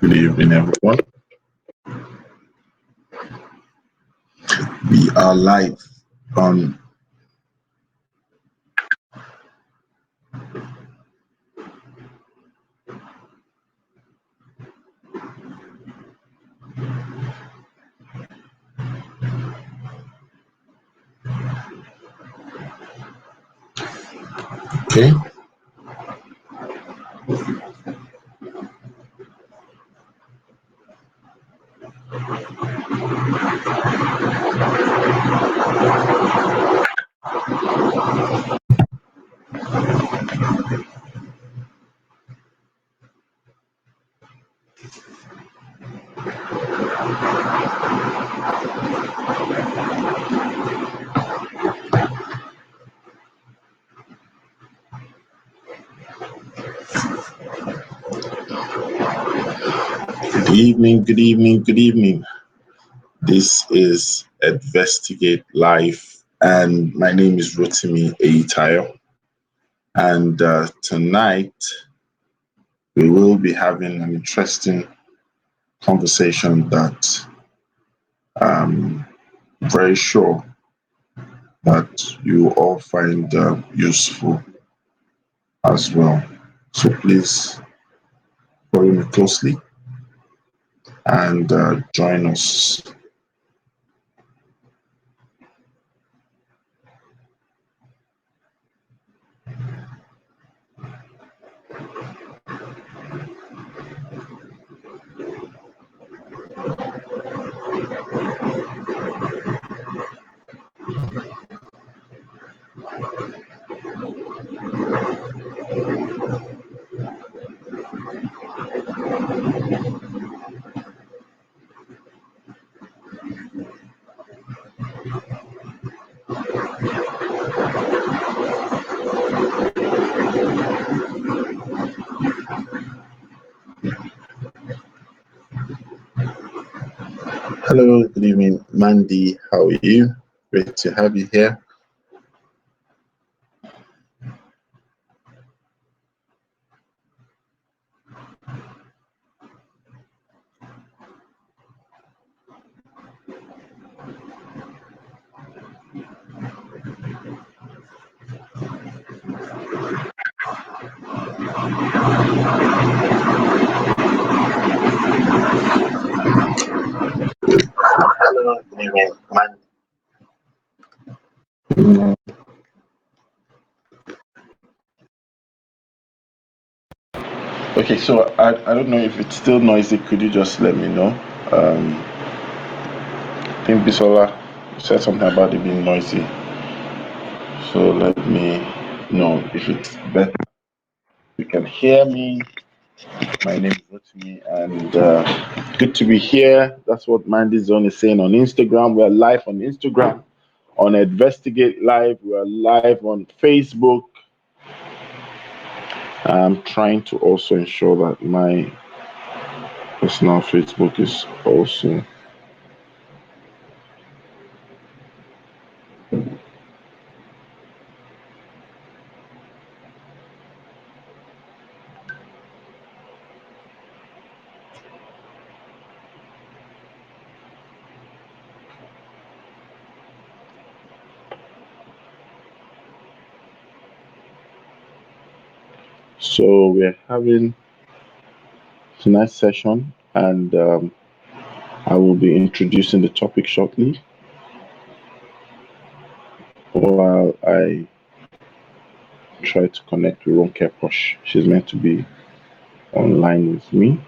Good evening, everyone. We are live on. Okay. Good evening. Good evening. Good evening. This is Investigate Live, and my name is Rotimi Eyitayo. And tonight we will be having an interesting conversation that I'm very sure that you all find useful as well. So please follow me closely and join us. Hello, good evening, Mandy. How are you? Great to have you here. Hello, good evening, Mandy. Okay, so I don't know if it's still noisy. Could you just let me know? I think Bisola said something about it being noisy. So let me know if it's better. You can hear me. My name is Rotimi, and good to be here. That's what Mandy Zone is saying on Instagram. We're live on Instagram, on Investigate Live. We're live on Facebook. I'm trying to also ensure that my personal Facebook is also. So we're having tonight's session, and I will be introducing the topic shortly while I try to connect with Ronkeposh. She's meant to be online with me.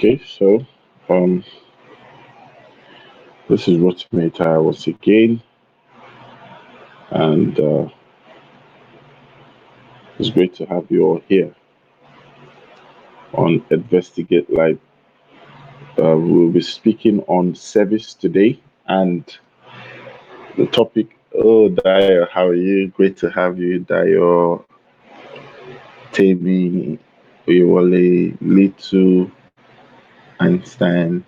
Okay, so um, this is Rotimi Eyitayo once again, and it's great to have you all here on Investigate Live. We'll be speaking on service today, and the topic. Oh, Dio, how are you? Great to have you, Dio, Tami, Oyewole, Litu, Einstein.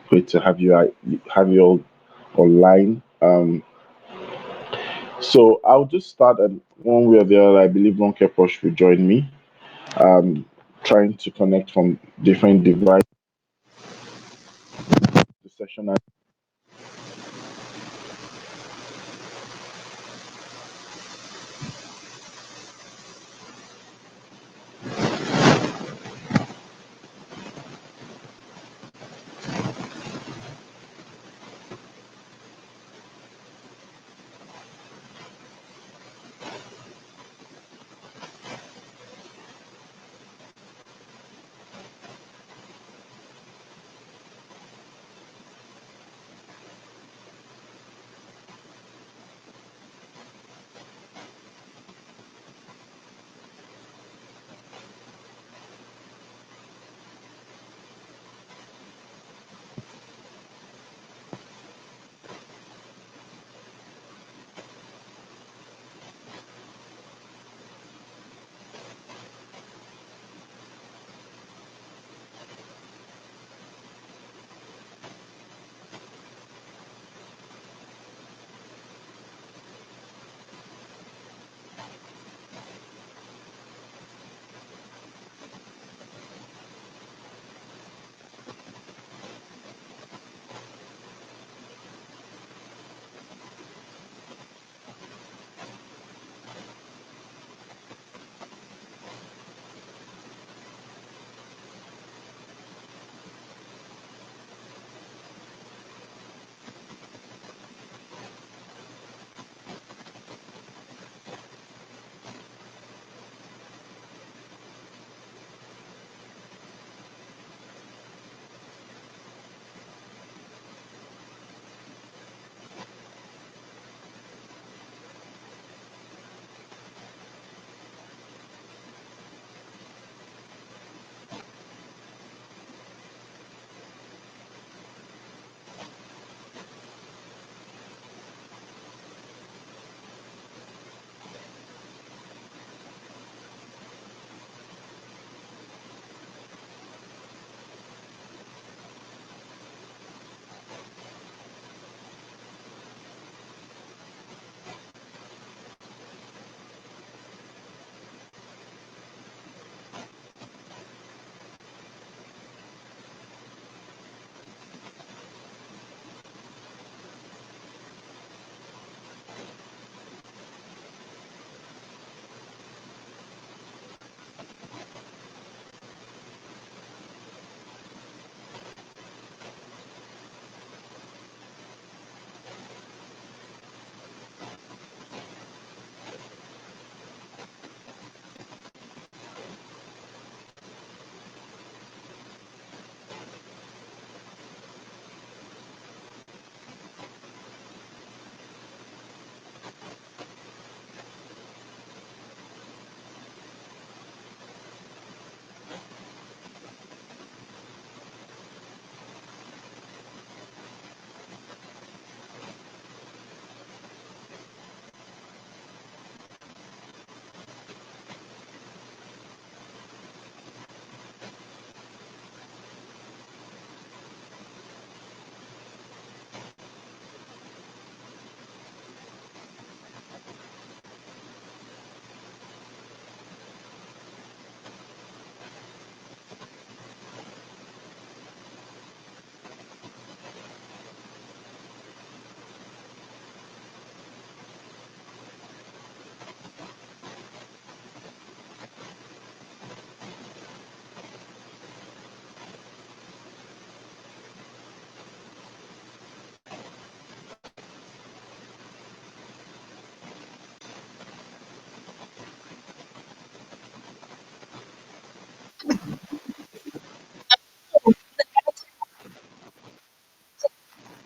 Great to have you all online. So I'll just start, and one way or the other, I believe Ronkeposh will join me. Um, Trying to connect from different devices. The session.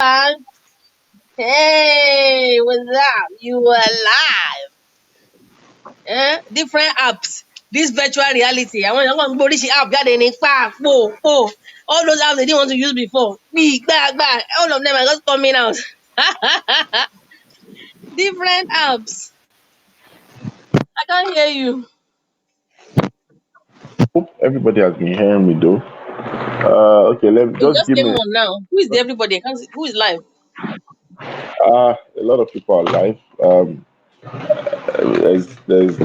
everyone. Hey, what's up? You are live. Different apps. This virtual reality. I want to this app that they all those apps they didn't want to use before. Big, back. All of them are just coming out. Different apps. I can't hear you. Hope everybody has been hearing me though. Okay, let It just just give came me. on now. Who is the everybody? I can't see. Who is live? A lot of people are live. There's.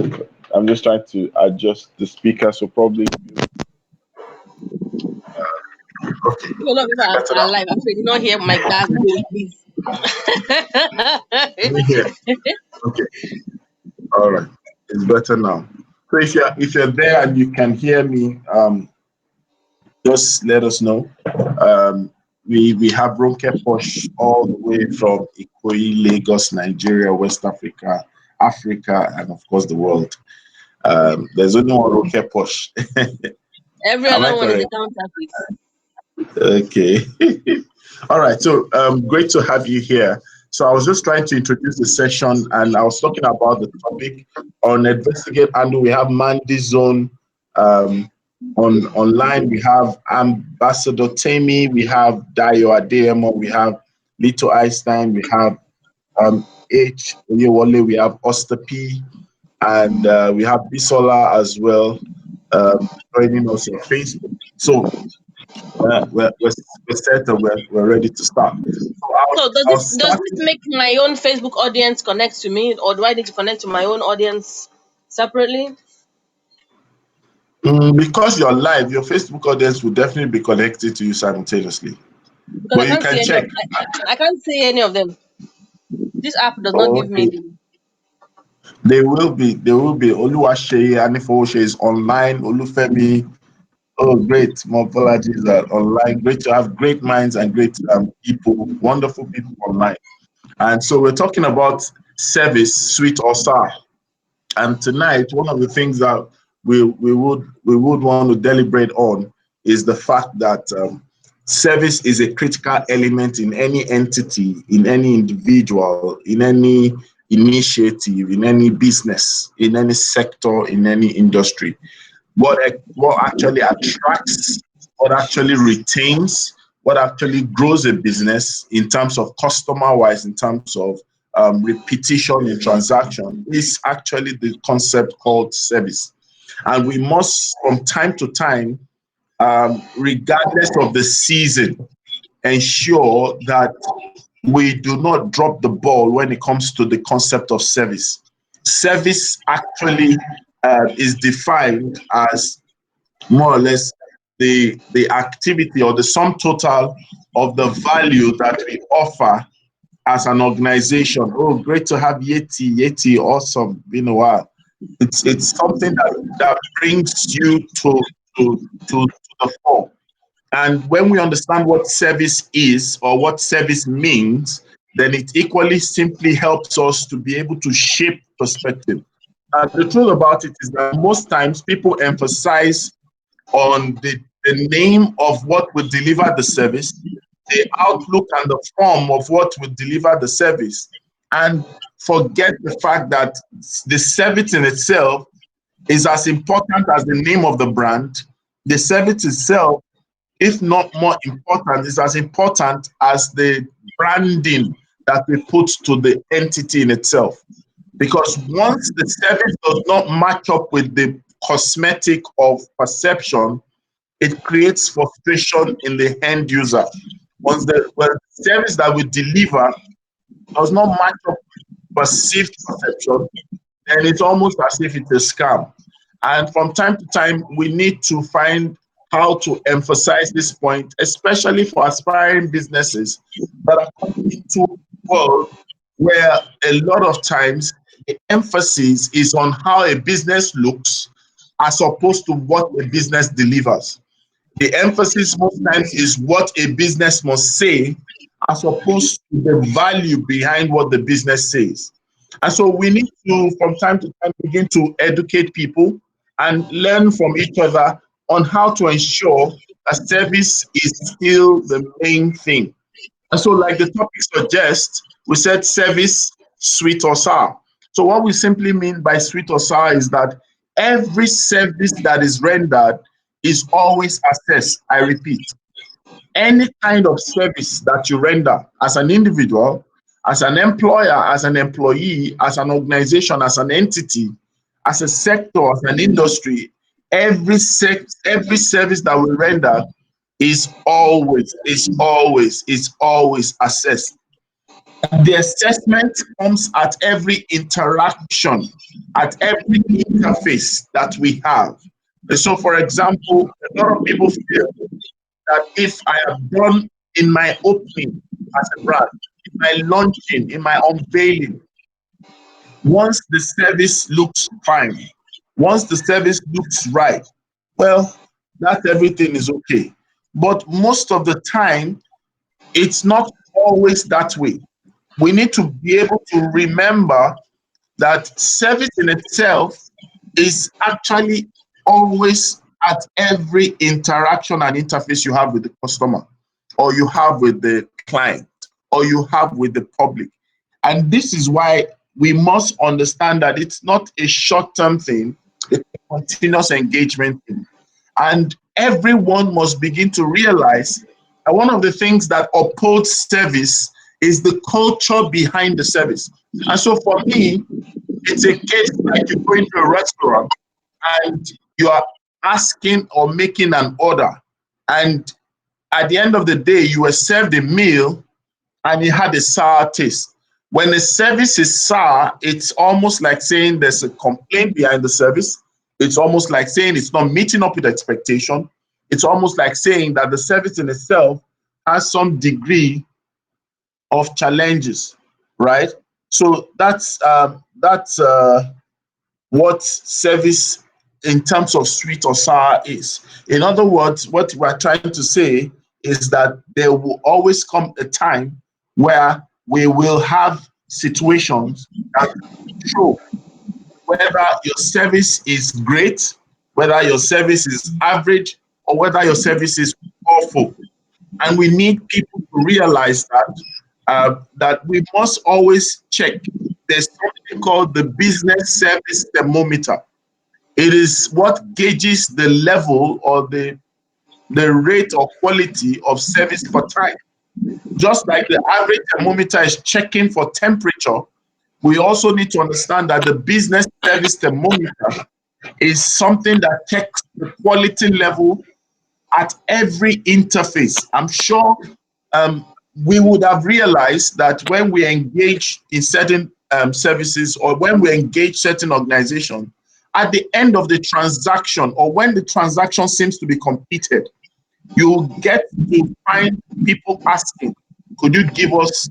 I'm just trying to adjust the speaker, so probably. Okay, A lot of people better are now. live. I'm sure you did not hear my backbone, please. Let me hear. Okay, all right, it's better now. So if you're there and you can hear me, just let us know. Um, we have Ronkeposh all the way from Ikoyi, Lagos, Nigeria, West Africa, Africa, and of course the world. There's only one Ronkeposh. Every Am I other one is a correct? counterfeit. Okay. All right. So great to have you here. So I was just trying to introduce the session, and I was talking about the topic on investigate, and we have Mandy Zone on online. We have Ambassador Temi, we have Dayo Adeyemo, we have Lito Einstein, we have H Oyewole, we have Oster P, and we have Bisola as well joining us on Facebook. So we're set and we're ready to start. So So I'll does start. this make my own Facebook audience connect to me, or do I need to connect to my own audience separately? Because you're live, your Facebook audience will definitely be connected to you simultaneously. Because But you can check. I can't see any of them. This app does not give me Okay. the. They will be. They will be. Oluwaseye Anifowose is online. Olufemi. Oh, great. More apologies are online. Great to have great minds and great people, wonderful people online. And so we're talking about service, sweet or sour. And tonight, one of the things that we would want to deliberate on is the fact that service is a critical element in any entity, in any individual, in any initiative, in any business, in any sector, in any industry. What actually attracts, what actually retains, what actually grows a business in terms of customer wise, in terms of repetition in transaction is actually the concept called service. And we must, from time to time, regardless of the season, ensure that we do not drop the ball when it comes to the concept of service. Service actually is defined as more or less the activity or the sum total of the value that we offer as an organization. Oh, great to have Yeti. Yeti, awesome. Been a while. It's something that brings you to the fore. And when we understand what service is or what service means, then it equally simply helps us to be able to shape perspective. The truth about it is that most times people emphasize on the name of what will deliver the service, the outlook and the form of what will deliver the service, and forget the fact that the service in itself is as important as the name of the brand. The service itself, if not more important, is as important as the branding that we put to the entity in itself. Because once the service does not match up with the cosmetic of perception, it creates frustration in the end user. Once the service that we deliver does not match up with perceived perception, then it's almost as if it's a scam. And from time to time, we need to find how to emphasize this point, especially for aspiring businesses that are coming into a world where a lot of times the emphasis is on how a business looks as opposed to what a business delivers. The emphasis most times is what a business must say as opposed to the value behind what the business says. And so we need to, from time to time, begin to educate people and learn from each other on how to ensure that service is still the main thing. And so, like the topic suggests, we said service, sweet or sour. So, what we simply mean by sweet or sour is that every service that is rendered is always assessed. I repeat, any kind of service that you render as an individual, as an employer, as an employee, as an organization, as an entity, as a sector, as an industry, every service that we render is always assessed. The assessment comes at every interaction, at every interface that we have. And so, for example, a lot of people feel that if I have done in my opening as a brand, in my launching, in my unveiling, once the service looks fine, once the service looks right, well, that everything is okay. But most of the time, it's not always that way. We need to be able to remember that service in itself is actually always at every interaction and interface you have with the customer, or you have with the client, or you have with the public. And this is why we must understand that it's not a short term thing, it's a continuous engagement thing. And everyone must begin to realize that one of the things that upholds service is the culture behind the service. And so for me, it's a case like you go into a restaurant and you are asking or making an order. And at the end of the day, you were served a meal and it had a sour taste. When the service is sour, it's almost like saying there's a complaint behind the service. It's almost like saying it's not meeting up with expectation. It's almost like saying that the service in itself has some degree of challenges, right? So that's what service in terms of sweet or sour is. In other words, what we're trying to say is that there will always come a time where we will have situations that show whether your service is great, whether your service is average, or whether your service is awful. And we need people to realize that we must always check. There's something called the business service thermometer. It is what gauges the level or the rate or quality of service for time. Just like the average thermometer is checking for temperature, we also need to understand that the business service thermometer is something that checks the quality level at every interface. I'm sure um, we would have realized that when we engage in certain services, or when we engage certain organizations, at the end of the transaction, or when the transaction seems to be completed, you get to find people asking, could you give us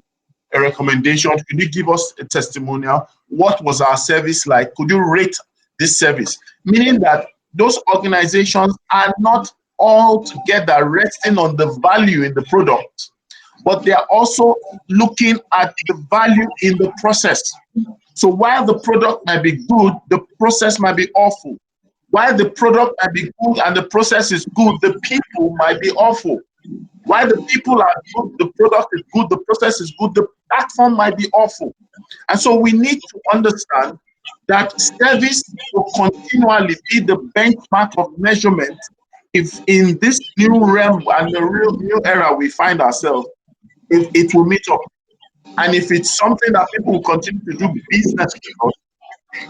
a recommendation? Could you give us a testimonial? What was our service like? Could you rate this service? Meaning that those organizations are not all together resting on the value in the product, but they are also looking at the value in the process. So while the product might be good, the process might be awful. While the product might be good and the process is good, the people might be awful. While the people are good, the product is good, the process is good, the platform might be awful. And so we need to understand that service will continually be the benchmark of measurement if in this new realm and the real new era we find ourselves, if it will meet up. And if it's something that people will continue to do business with,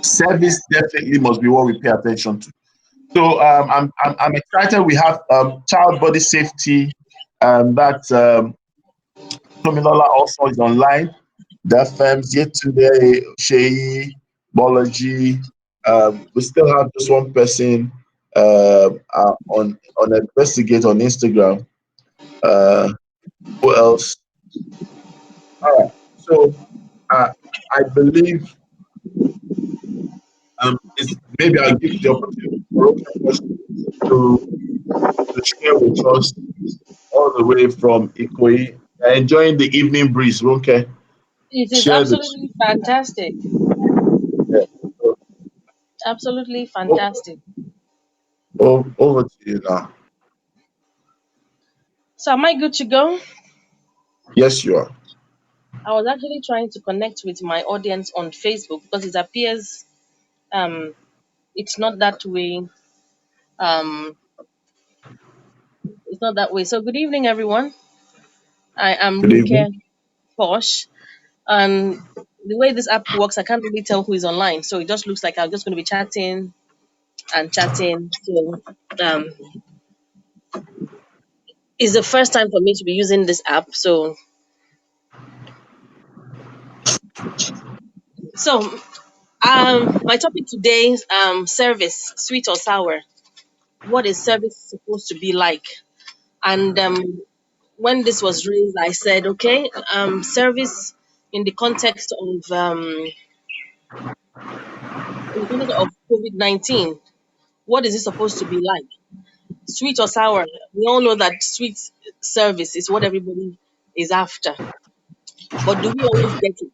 service definitely must be what we pay attention to. So I'm excited. We have child body safety that Tomilola also is online. The firms yet today, Shei, Bology. We still have just one person on Investigate on Instagram. Uh, who else? All right. So uh, I believe maybe I'll give the opportunity for Ronkeposh to share with us all the way from Ikoyi. Enjoying the evening breeze, Ronke. It is Share the absolutely fantastic. yeah. So, Absolutely o- fantastic. over to you now. So am I good to go? Yes, you are. I was actually trying to connect with my audience on Facebook because it appears um, it's not that way. Um, it's not that way. So good evening, everyone. I am Good evening. Ronkeposh, and the way this app works, I can't really tell who is online. So it just looks like I'm just going to be chatting and chatting. So um, it's the first time for me to be using this app. So my topic today is service, sweet or sour. What is service supposed to be like? And when this was raised, I said, okay, service in the context of COVID-19. What is it supposed to be like? Sweet or sour? We all know that sweet service is what everybody is after, but do we always get it?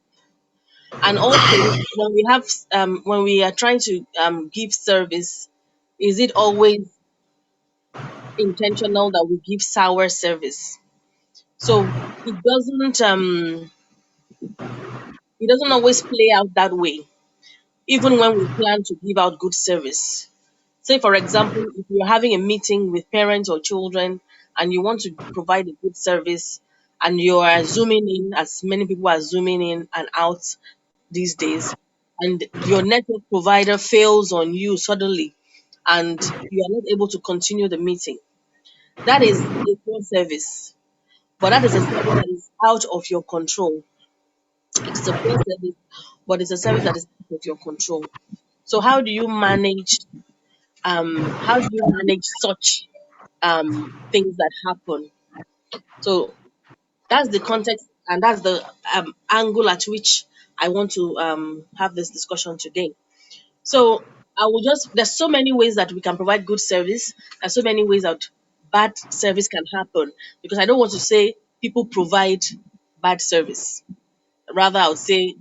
And also, when we are trying to give service, is it always intentional that we give sour service? So it doesn't always play out that way, even when we plan to give out good service. Say, for example, if you're having a meeting with parents or children and you want to provide a good service and you are zooming in, as many people are zooming in and out these days, and your network provider fails on you suddenly and you are not able to continue the meeting, that is a poor service. But that is a service that is out of your control. It is a poor service, but it's a service that is out of your control. So how do you manage such things that happen? So that's the context and that's the angle at which I want to have this discussion today. So there's so many ways that we can provide good service. There's so many ways that bad service can happen because I don't want to say people provide bad service. Rather, I would say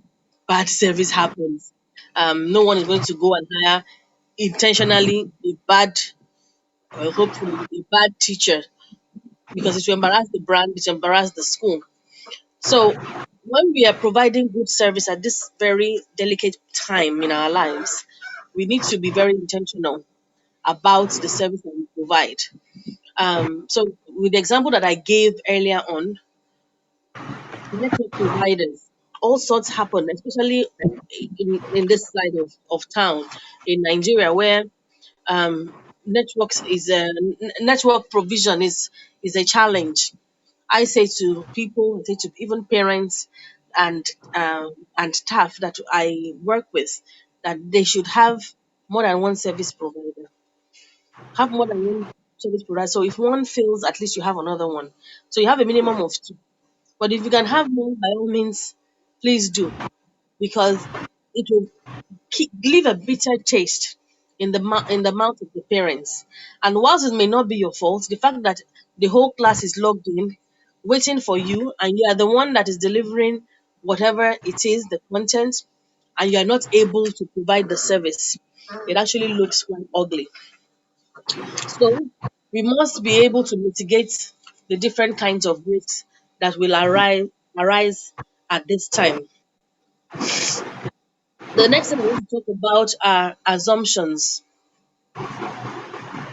bad service happens. No one is going to go and hire intentionally a bad, or hopefully a bad teacher because it will embarrass the brand, it will embarrass the school. So when we are providing good service at this very delicate time in our lives, we need to be very intentional about the service that we provide. So with the example that I gave earlier on, network providers, all sorts happen, especially in this side of town in Nigeria where um, network provision is a challenge. I say to people, I say to even parents and and staff that I work with that they should have more than one service provider. Have more than one service provider. So if one fails, at least you have another one. So you have a minimum of two. But if you can have more, by all means, please do because it will leave a bitter taste in the mouth of the parents. And whilst it may not be your fault, the fact that the whole class is logged in, waiting for you, and you are the one that is delivering whatever it is, the content, and you are not able to provide the service, it actually looks quite ugly. So we must be able to mitigate the different kinds of risks that will arise at this time. The next thing I want to talk about are assumptions.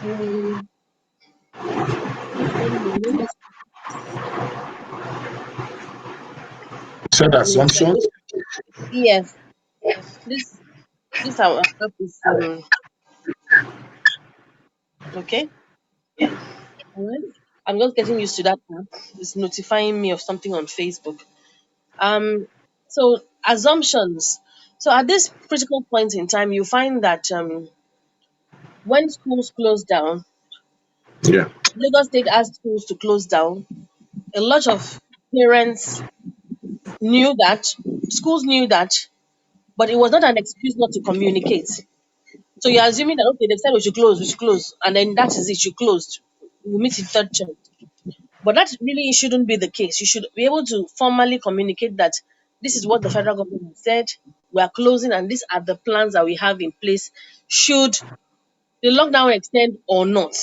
Um, just one moment. Said Let me check. assumptions. Yes, this this our app is okay. All right. I'm just getting used to that app. It's notifying me of something on Facebook. Um, so assumptions. So at this critical point in time, you find that when schools close down, Yeah. Lagos State asked schools to close down. A lot of parents knew that, schools knew that, but it was not an excuse not to communicate. So you're assuming that okay, they've said we should close, and then that is it, you closed. We'll meet in third chance. But that really shouldn't be the case. You should be able to formally communicate that this is what the federal government has said. We are closing, and these are the plans that we have in place. Should the lockdown extend or not?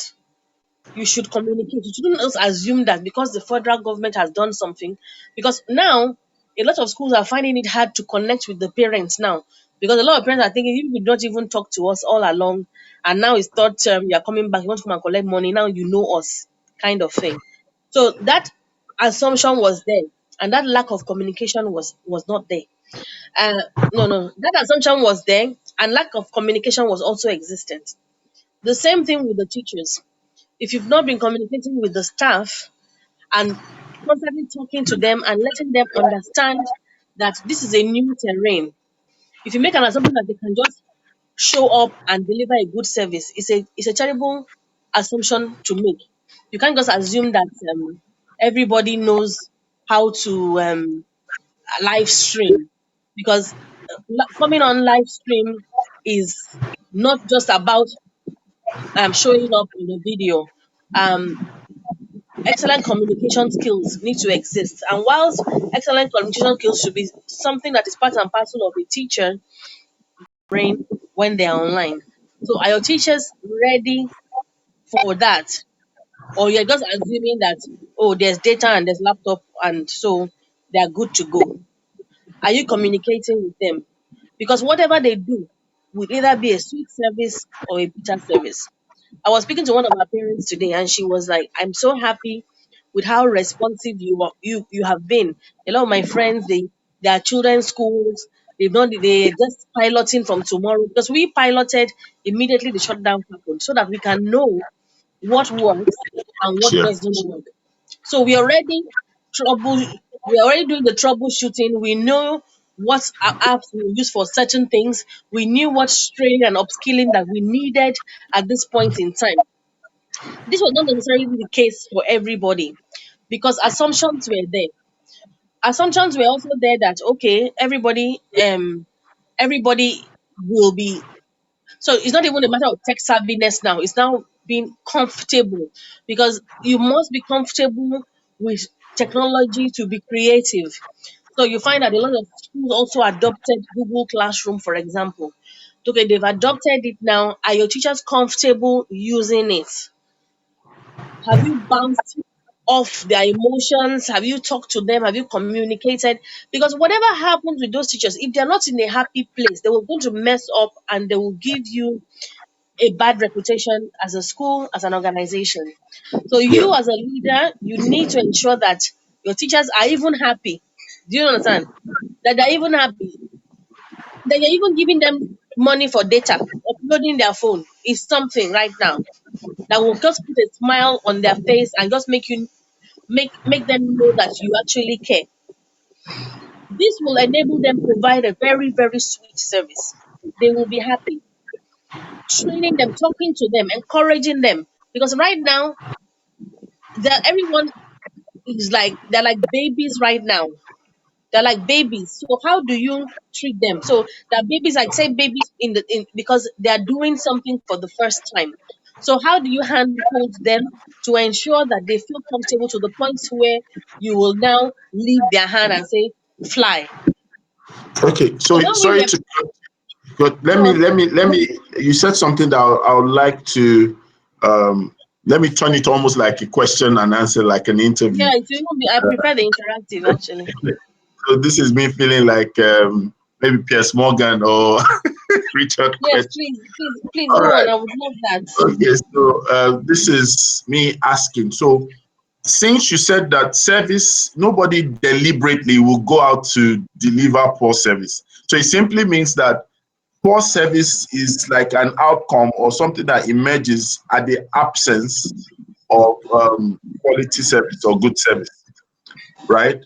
You should communicate. You shouldn't just assume that because the federal government has done something, because now a lot of schools are finding it hard to connect with the parents now, because a lot of parents are thinking you did not even talk to us all along, and now it's third term, you're coming back, you want to come and collect money, now you know us, kind of thing. So that assumption was there, and that lack of communication was not there. Uh, no, that assumption was there, and lack of communication was also existent. The same thing with the teachers. If you've not been communicating with the staff and constantly talking to them and letting them understand that this is a new terrain, if you make an assumption that they can just show up and deliver a good service, it's a terrible assumption to make. You can't just assume that everybody knows how to live stream, because coming on live stream is not just about showing up in a video. Um, Excellent communication skills need to exist. And whilst excellent communication skills should be something that is part and parcel of a teacher brain when they are online. So are your teachers ready for that? Or you're just assuming that, oh, there's data and there's laptop and so they're good to go? Are you communicating with them? Because whatever they do will either be a sweet service or a bitter service. I was speaking to one of our parents today, and she was like, "I'm so happy with how responsive you have been. A lot of my friends, their children's schools, they're just piloting from tomorrow, because we piloted immediately the shutdown happened, so that we can know what works and what Yeah. doesn't work. So trouble we're already doing the troubleshooting. We know what apps we use for certain things. We knew what training and upskilling that we needed at this point in time. This was not necessarily the case for everybody, because assumptions were there. Assumptions were also there that okay, everybody will be, so it's not even a matter of tech savviness now. It's now being comfortable, because you must be comfortable with technology to be creative. So you find that a lot of schools also adopted Google Classroom, for example. Okay, they've adopted it now. Are your teachers comfortable using it? Have you bounced off their emotions? Have you talked to them? Have you communicated? Because whatever happens with those teachers, if they're not in a happy place, they will going to mess up and they will give you a bad reputation as a school, as an organization. So Yeah. you as a leader, you need to ensure that your teachers are even happy. Do you understand? That they're even happy. That you're even giving them money for data, uploading their phone is something right now that will just put a smile on their face and just make them know that you actually care. This will enable them provide a very, very sweet service. They will be happy. Training them, talking to them, encouraging them. Because right now, everyone is like they're like babies right now. They're like babies. So how do you treat them? So they're babies, like say babies because they are doing something for the first time. So how do you handhold them to ensure that they feel comfortable to the point where you will now leave their hand and say, fly. Okay. So So when we sorry were to but go on. let me you said something that I would like to um let me turn it almost like a question and answer, like an Yeah, interview. it will be, I prefer the interactive actually. So this is me feeling like maybe Piers Morgan or Richard Yes, Quest. please All go on. right. I would love that. Okay, so this is me asking. So since you said that service, nobody deliberately will go out to deliver poor service. So it simply means that poor service is like an outcome or something that emerges at the absence of quality service or good service, right?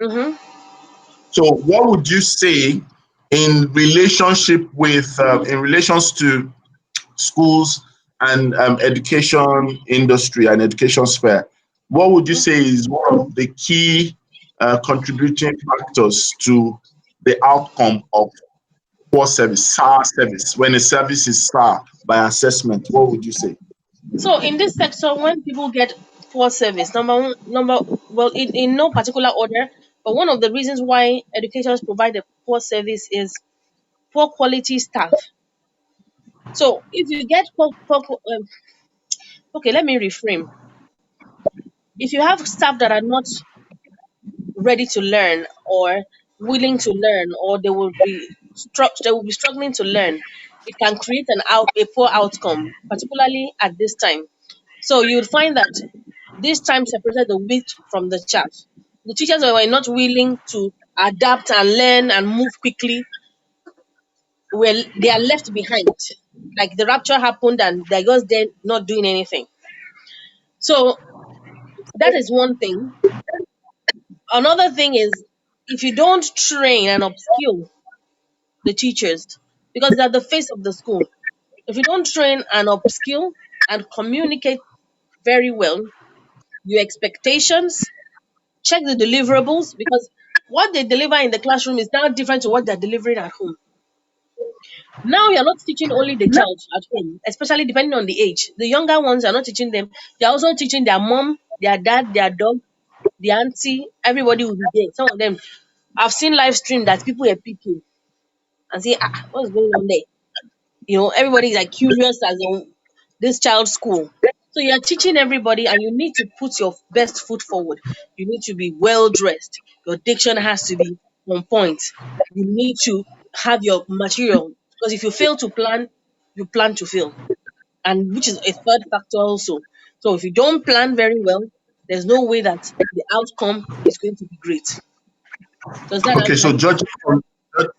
Mm-hmm. So what would you say in relationship with in relations to schools and education industry and education sphere? What would you say is one of the key contributing factors to the outcome of poor service, SAR service? When a service is SAR by assessment, what would you say? So in this sector, when people get poor service, well, in no particular order, but one of the reasons why educators provide a poor service is poor quality staff. So if you get Okay, let me reframe. If you have staff that are not ready to learn or willing to learn, or they will be struggling to learn, it can create a poor outcome, particularly at this time. So you would find that this time separated the wheat from the chaff. The teachers who were not willing to adapt and learn and move quickly, well, they are left behind. Like the rapture happened and they're just there not doing anything. So that is one thing. Another thing is, if you don't train and upskill the teachers, because they're the face of the school, if you don't train and upskill and communicate very well your expectations, check the deliverables, because what they deliver in the classroom is now different to what they're delivering at home. Now you're not teaching only the child at home, especially depending on the age. The younger ones are not teaching them. They're also teaching their mom, their dad, their dog, the auntie. Everybody will be there. Some of them, I've seen live stream that people are picking and say, what's going on there? Everybody's like curious as in this child's school. So you're teaching everybody, and you need to put your best foot forward. You need to be well dressed. Your diction has to be on point. You need to have your material, because if you fail to plan, you plan to fail, and which is a third factor also. So if you don't plan very well, there's no way that the outcome is going to be great. Does that Okay, answer so your judging question? from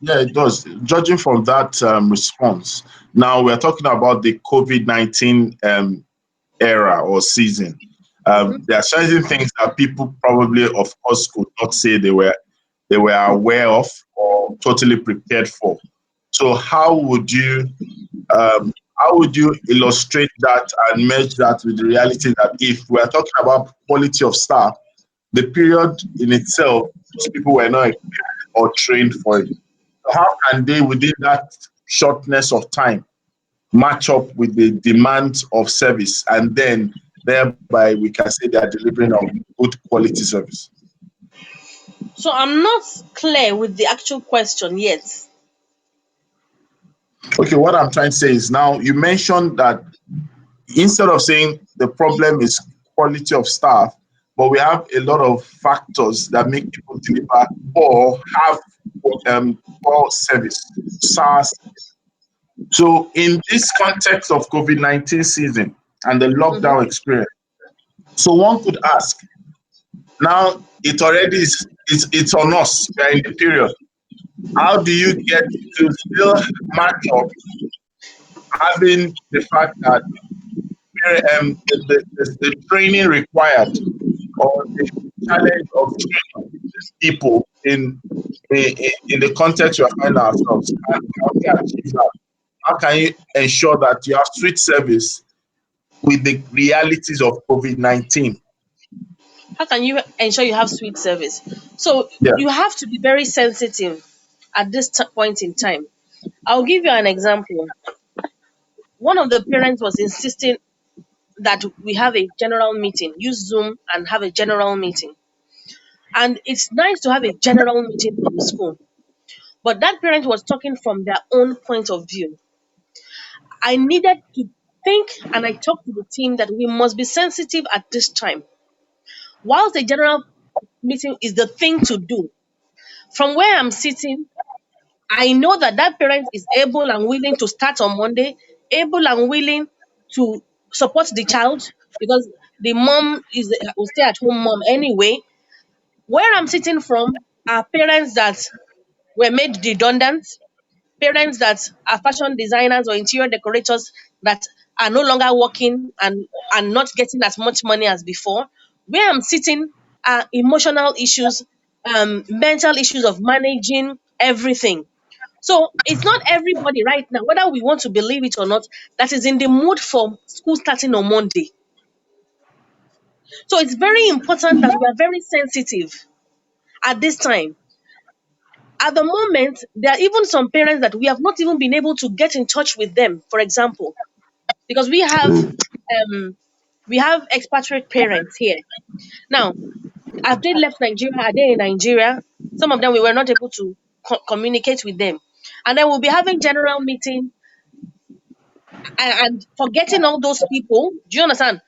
yeah, it does. Judging from that response, now we're talking about the COVID-19 era or season. Mhm. There are certain things that people probably, of course, could not say they were aware of or totally prepared for. So how would you illustrate that and merge that with the reality that if we're talking about quality of staff, the period in itself, those people were not equipped or trained for it. How can they, within that shortness of time, match up with the demands of service, and then thereby we can say they are delivering a good quality service? So I'm not clear with the actual question yet. Okay, what I'm trying to say is now you mentioned that instead of saying the problem is quality of staff, but we have a lot of factors that make people deliver or have poor service, SARS. So, in this context of COVID-19 season and the Mhm. lockdown experience, so one could ask, now it already is, it's on us, we are in the period. How do you get to still match up having the fact that the training required or the challenge of training people in the context we find ourselves? And how can we achieve that? How can you ensure that you have street service with the realities of COVID-19? How can you ensure you have sweet service? So Yeah. you have to be very sensitive at this point in time. I'll give you an example. One of the parents was insisting that we have a general meeting, use Zoom and have a general meeting. And it's nice to have a general meeting in the school. But that parent was talking from their own point of view. I needed to think, and I talked to the team that we must be sensitive at this time. Whilst the general meeting is the thing to do, from where I'm sitting, I know that that parent is able and willing to start on Monday, able and willing to support the child, because the mom is will stay at home mom anyway. Where I'm sitting from are parents that were made redundant, parents that are fashion designers or interior decorators that are no longer working and not getting as much money as before. Where I'm sitting are emotional issues, mental issues of managing everything. So it's not everybody right now, whether we want to believe it or not, that is in the mood for school starting on Monday. So it's very important that we are very sensitive at this time. At the moment, there are even some parents that we have not even been able to get in touch with them, for example, because we have expatriate parents here. Now, have they left Nigeria? Are they in Nigeria? Some of them we were not able to communicate with them. And then we'll be having general meeting and forgetting all those people. Do you understand?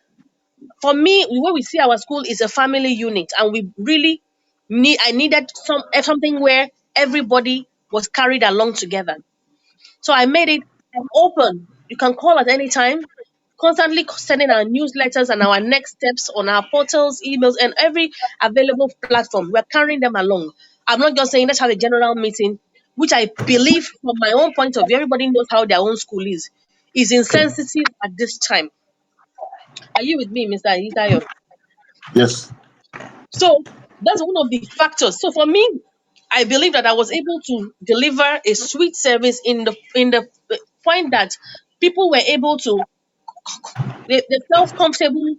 For me, the way we see our school is a family unit, and we really I needed something where everybody was carried along together. So I made it open. You can call at any time, constantly sending our newsletters and our next steps on our portals, emails, and every available platform. We're carrying them along. I'm not just saying let's have a general meeting, which I believe from my own point of view, everybody knows how their own school is insensitive at this time. Are you with me, Mr. Eyitayo? Yes. So that's one of the factors. So for me, I believe that I was able to deliver a sweet service in the point that people were able to they felt comfortable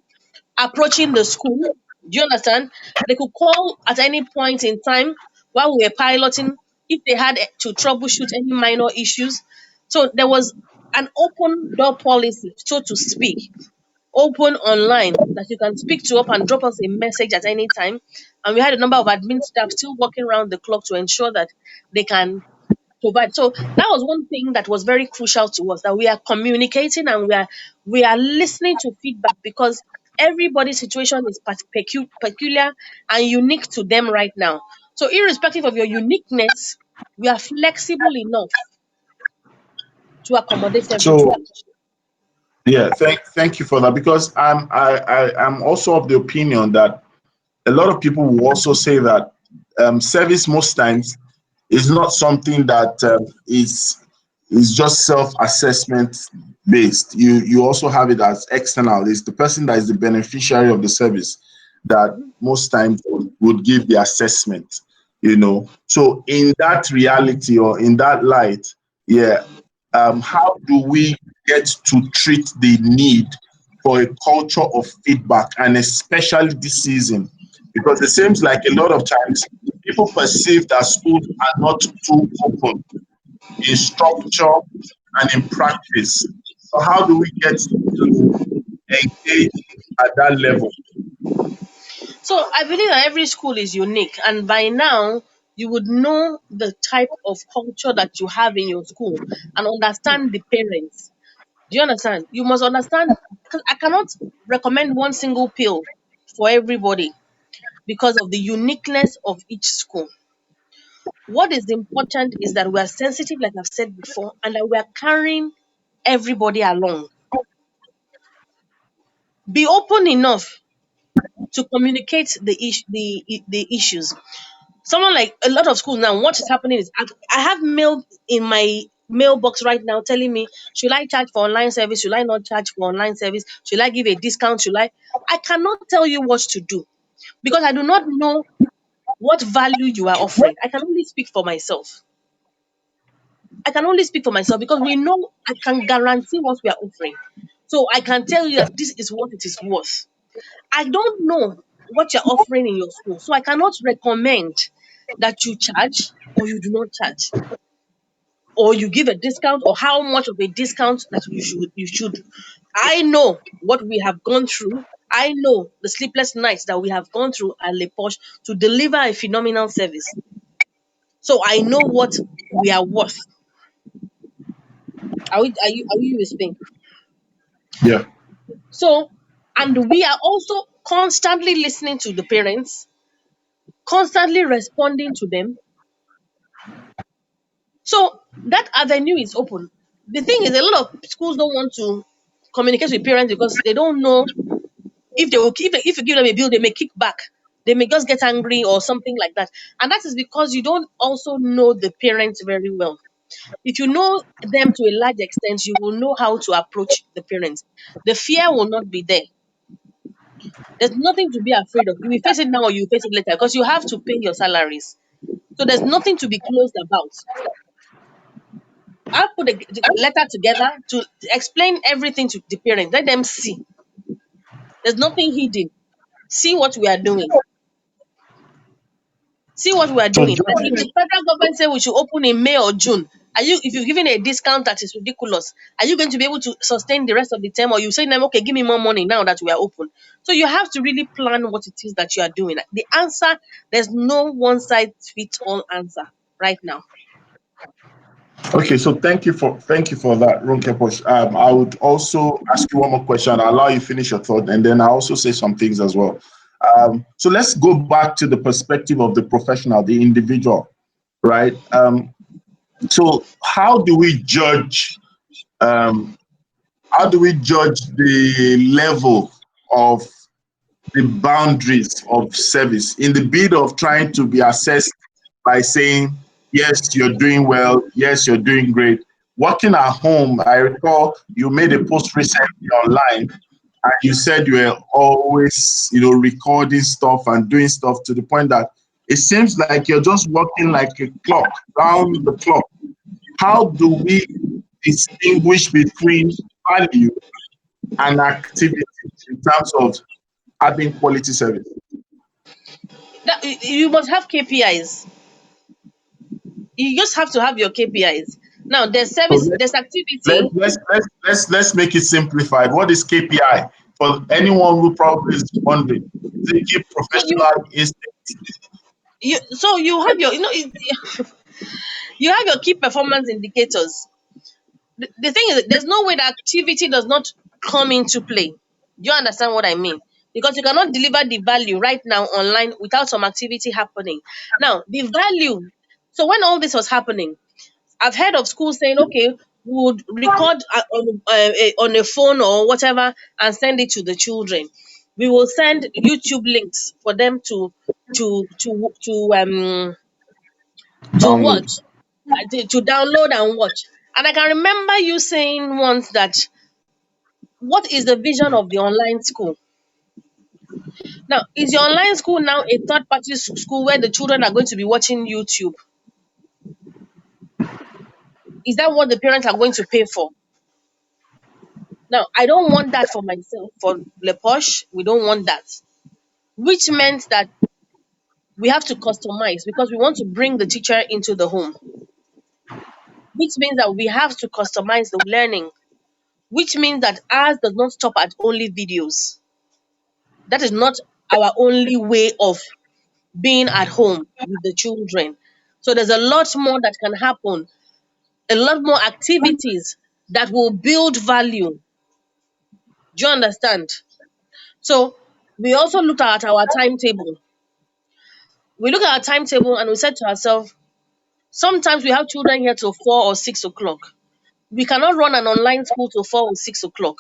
approaching the school. Do you understand? They could call at any point in time while we were piloting if they had to troubleshoot any minor issues. So there was an open door policy, so to speak, open online that you can speak to up and drop us a message at any time. And we had a number of admin staff still working around the clock to ensure that they can provide. So that was one thing that was very crucial to us, that we are communicating and we are listening to feedback, because everybody's situation is peculiar and unique to them right now. So irrespective of your uniqueness, we are flexible enough to accommodate So everybody. yeah, thank you for that, because I'm also of the opinion that a lot of people will also say that service most times is not something that is just self-assessment based. You also have it as external. It's the person that is the beneficiary of the service that most times would give the assessment. So in that reality, or in that light, yeah, how do we get to treat the need for a culture of feedback, and especially this season? Because it seems like a lot of times people perceive that schools are not too open in structure and in practice. So how do we get to engage at that level? So I believe that every school is unique, and by now you would know the type of culture that you have in your school and understand the parents. Do you understand? You must understand, because I cannot recommend one single pill for everybody because of the uniqueness of each school. What is important is that we are sensitive, like I've said before, and that we are carrying everybody along. Be open enough to communicate the issues. Someone like a lot of schools now, what is happening is I have mail in my mailbox right now telling me, should I charge for online service? Should I not charge for online service? Should I give a discount? I cannot tell you what to do because I do not know what value you are offering. I can only speak for myself. I can only speak for myself because we know I can guarantee what we are offering. So I can tell you that this is what it is worth. I don't know what you're offering in your school, so I cannot recommend that you charge or you do not charge, or you give a discount, or how much of a discount that you should. I know what we have gone through. I know the sleepless nights that we have gone through at Le Posh to deliver a phenomenal service. So I know what we are worth. Are you with me? Yeah. So, and we are also constantly listening to the parents, constantly responding to them. So that avenue is open. The thing is, a lot of schools don't want to communicate with parents because they don't know if they will if you give them a bill, they may kick back. They may just get angry or something like that. And that is because you don't also know the parents very well. If you know them to a large extent, you will know how to approach the parents. The fear will not be there. There's nothing to be afraid of. You will face it now or you will face it later because you have to pay your salaries. So there's nothing to be closed about. I'll put the letter together to explain everything to the parents. Let them see. There's nothing hidden. See what we are doing. See what we are So doing. And just if the federal government say we should open in May or June, if you're giving a discount that is ridiculous, are you going to be able to sustain the rest of the term? Or you say to them, okay, give me more money now that we are open? So you have to really plan what it is that you are doing. The answer, there's no one size fits all answer right now. Okay, so thank you for that, Ronkeposh. I would also ask you one more question. I'll allow you finish your thought, and then I'll also say some things as well. So let's go back to the perspective of the professional, the individual, right? So um, how do we judge the level of the boundaries of service in the bid of trying to be assessed by saying, yes, you're doing well, yes, you're doing great. Working at home, I recall you made a post recently online and you said you were always, recording stuff and doing stuff to the point that it seems like you're just working like a clock, round the clock. How do we distinguish between value and activity in terms of having quality service? You must have KPIs. You just have to have your KPIs. Now, there's So service, there's activity. let's make it simplified. What is KPI for anyone who probably is wondering? Is it keep So you professional instinct? you have your you have your key performance indicators. The thing is, there's no way that activity does not come into play. Do you understand what I mean? Because you cannot deliver the value right now online without some activity happening. Now, the value. So when all this was happening, I've heard of schools saying, okay, we would record on a phone or whatever and send it to the children. We will send YouTube links for them to to to um to Download. watch, to download and watch. And I can remember you saying once that what is the vision of the online school? Now, is your online school now a third party school where the children are going to be watching YouTube? Is that what the parents are going to pay for? Now, I don't want that for myself, for Leposh. We don't want that. Which meant that we have to customize because we want to bring the teacher into the home. Which means that we have to customize the learning. Which means that ours does not stop at only videos. That is not our only way of being at home with the children. So there's a lot more that can happen, a lot more activities that will build value. Do you understand? So we also looked at our timetable. We look at our timetable and we said to ourselves, sometimes we have children here till 4 or 6 o'clock. We cannot run an online school till 4 or 6 o'clock.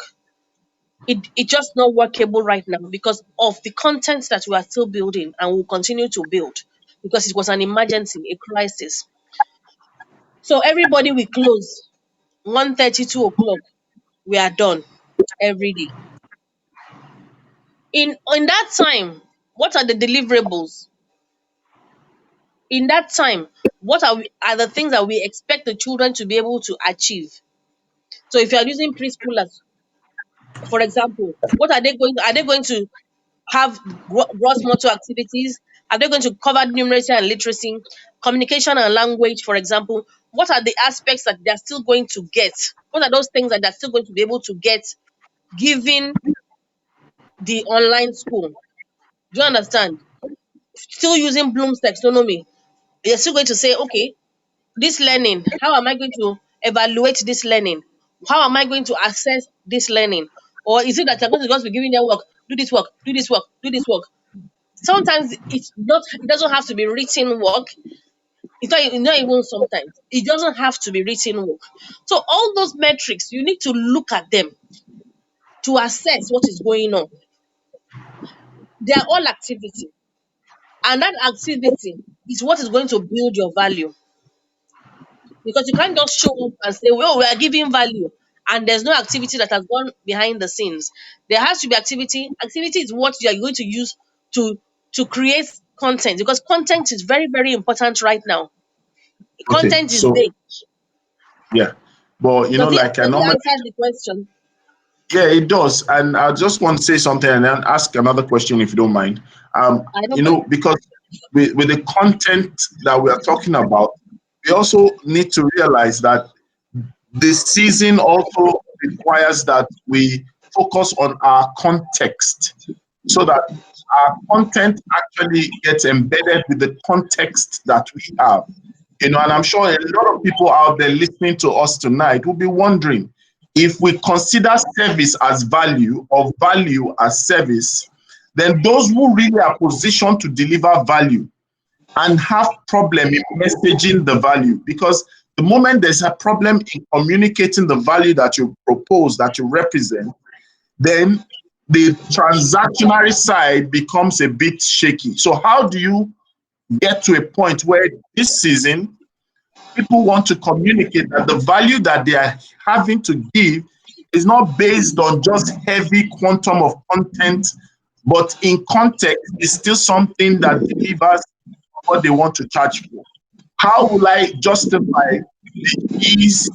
It's just not workable right now because of the content that we are still building and will continue to build because it was an emergency, a crisis. So everybody will close 1:30, 2 o'clock. We are done every day. In that time, what are the deliverables? In that time, what are the things that we expect the children to be able to achieve? So if you are using preschoolers, for example, what are they going to have gross motor activities? Are they going to cover numeracy and literacy, communication and language, for example? What are the aspects that they're still going to get? What are those things that they're still going to be able to get given the online school? Do you understand? Still using Bloom's taxonomy. You're still going to say, okay, this learning, how am I going to evaluate this learning? How am I going to assess this learning? Or is it that you're going to just be giving them work, do this work, do this work, do this work? Sometimes it doesn't have to be written work. It's not even sometimes. It doesn't have to be written work. So all those metrics, you need to look at them to assess what is going on. They are all activity. And that activity is what is going to build your value. Because you can't just show up and say, well, we are giving value. And there's no activity that has gone behind the scenes. There has to be activity. Activity is what you are going to use to to create content because content is very, very important right now. Okay, Content is so big. yeah, but Does it like I does it normally, answer the question? yeah, it does. And I just want to say something and then ask another question if you don't mind. I don't mind. Because with the content that we are talking about, we also need to realize that the season also requires that we focus on our context so that our content actually gets embedded with the context that we have. And I'm sure a lot of people out there listening to us tonight will be wondering, if we consider service as value or value as service, then those who really are positioned to deliver value and have problem in messaging the value, because the moment there's a problem in communicating the value that you propose, that you represent, then the transactionary side becomes a bit shaky. So how do you get to a point where this season people want to communicate that the value that they are having to give is not based on just heavy quantum of content, but in context is still something that delivers what they want to charge for? How will I justify the ease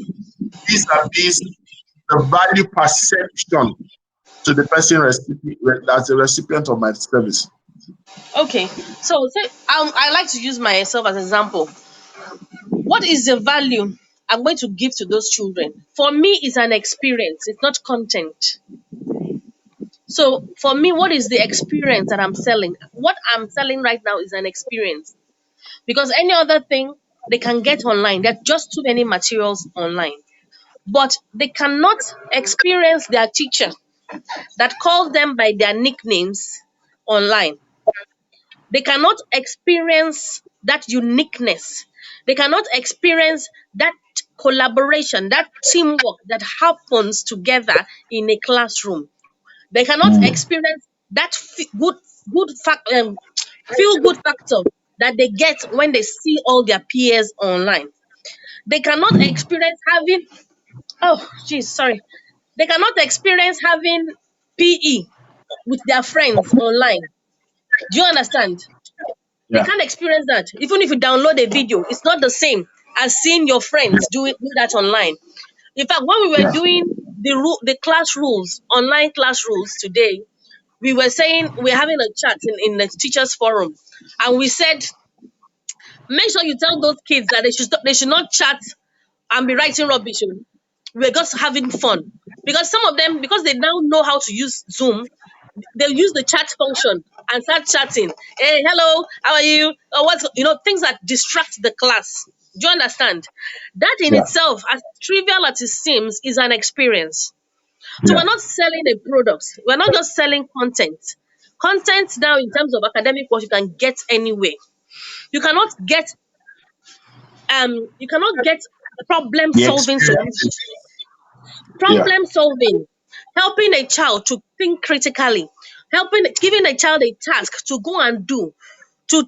vis-a-vis the value perception to the person that's the recipient of my service? Okay, so say I like to use myself as an example. What is the value I'm going to give to those children? For me, it's an experience, it's not content. So for me, what is the experience that I'm selling? What I'm selling right now is an experience. Because any other thing they can get online. There are just too many materials online. But they cannot experience their teacher that calls them by their nicknames online. They cannot experience that uniqueness. They cannot experience that collaboration, that teamwork that happens together in a classroom. They cannot Mm, experience that feel good factor that they get when they see all their peers online. They cannot mm, experience having, oh geez, sorry. They cannot experience having PE with their friends online. Do you understand? They yeah, can't experience that. Even if you download a video, it's not the same as seeing your friends do that online. In fact, when we were yeah, doing the class rules, online class rules today, we were saying we're having a chat in the teachers forum, and we said make sure you tell those kids that they should not chat and be writing rubbish. We're just having fun because some of them, because they now know how to use Zoom, they'll use the chat function and start chatting. Hey, hello, how are you? What's things that distract the class. Do you understand? That in yeah, itself, as trivial as it seems, is an experience. So we're yeah, not selling a product. We're not just selling content. Content now in terms of academic what you can get anywhere. You cannot get you cannot get problem the solving experience solution. is, yeah, Problem solving, helping a child to think critically, giving a child a task to go and do, to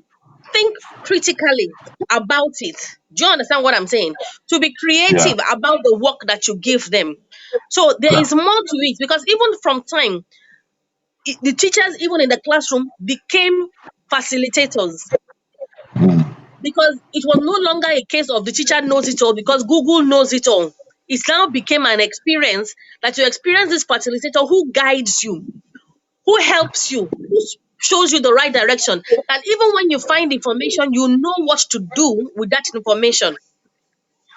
think critically about it. Do you understand what I'm saying? To be yeah, creative about the work that you give them. So there yeah, is more to it because even from time, the teachers, even in the classroom, became facilitators mm, because it was no longer a case of the teacher knows it all because Google knows it all. It now became an experience that you experience this facilitator who guides you, who helps you, who shows you the right direction. That even when you find information, you know what to do with that information.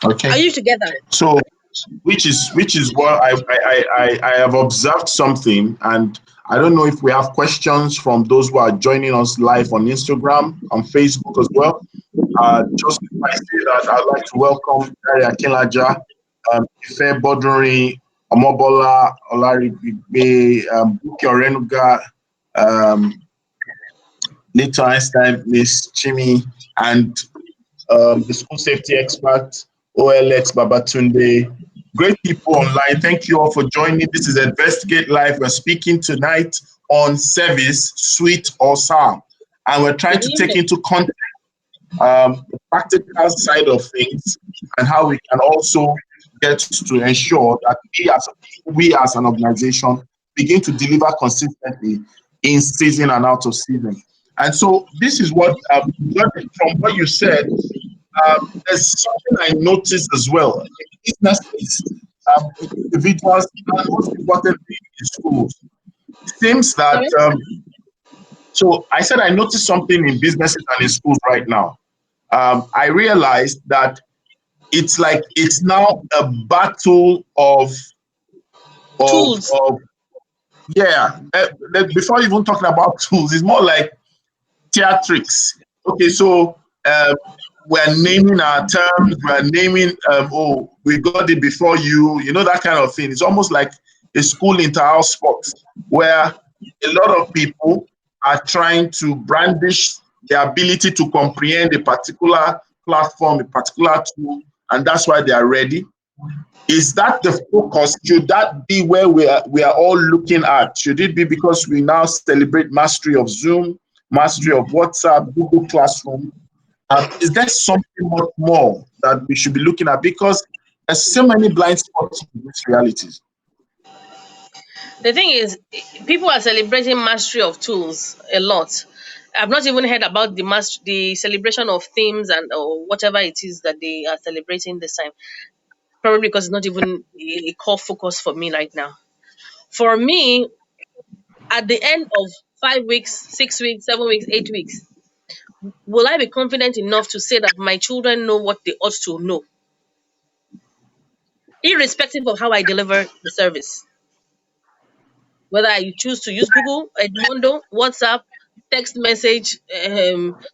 Are okay. you together? So which is what I have observed something, and I don't know if we have questions from those who are joining us live on Instagram, on Facebook as well. Just before I say that, I'd like to welcome Daria Kinlaja, Ife Boduri, Omobola, Olaribigbe, Buki Orenuga, um, Nito Einstein, Miss Chimi, and the school safety expert, OLX Babatunde. Great people online. Thank you all for joining. This is Investigate Live. We're speaking tonight on service, sweet or sour. And we're trying Good to take evening. into context the practical side of things and how we can also get to ensure that we as an organization begin to deliver consistently in season and out of season. And so this is from what you said, there's something I noticed as well in businesses, in individuals, and most importantly in schools. It seems that, Sorry? so I said I noticed something in businesses and in schools right now. I realized that it's like it's now a battle of, Tools. of yeah. Before even talking about tools, it's more like theatrics. Okay, so we're naming our terms, we're naming, oh, we got it before you, you know, that kind of thing. It's almost like a school inter-house sports where a lot of people are trying to brandish their ability to comprehend a particular platform, a particular tool, and that's why they are ready. Is that the focus? Should that be where we are all looking at? Should it be because we now celebrate mastery of Zoom, mastery of WhatsApp, Google Classroom? Is there something much more that we should be looking at? Because there's so many blind spots in these realities. The thing is, people are celebrating mastery of tools a lot. I've not even heard about the celebration of themes and or whatever it is that they are celebrating this time. Probably because it's not even a core focus for me right now. For me, at the end of 5 weeks, 6 weeks, 7 weeks, 8 weeks, will I be confident enough to say that my children know what they ought to know, irrespective of how I deliver the service? Whether I choose to use Google, Edmondo, WhatsApp, text message,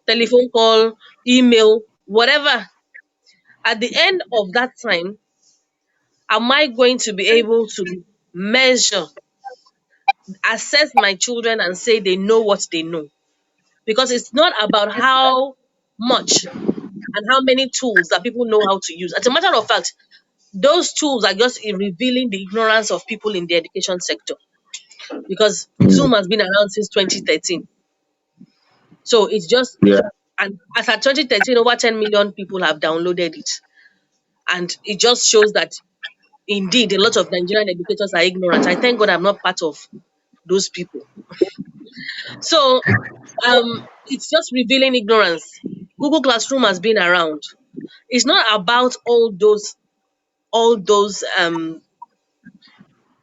telephone call, email, whatever. At the end of that time, am I going to be able to measure, assess my children and say they know what they know? Because it's not about how much and how many tools that people know how to use. As a matter of fact, those tools are just revealing the ignorance of people in the education sector, because Mm, Zoom has been around since 2013. So it's just, yeah, and as at 2013, over 10 million people have downloaded it. And it just shows that indeed a lot of Nigerian educators are ignorant. I thank God I'm not part of those people. So it's just revealing ignorance. Google Classroom has been around. It's not about all those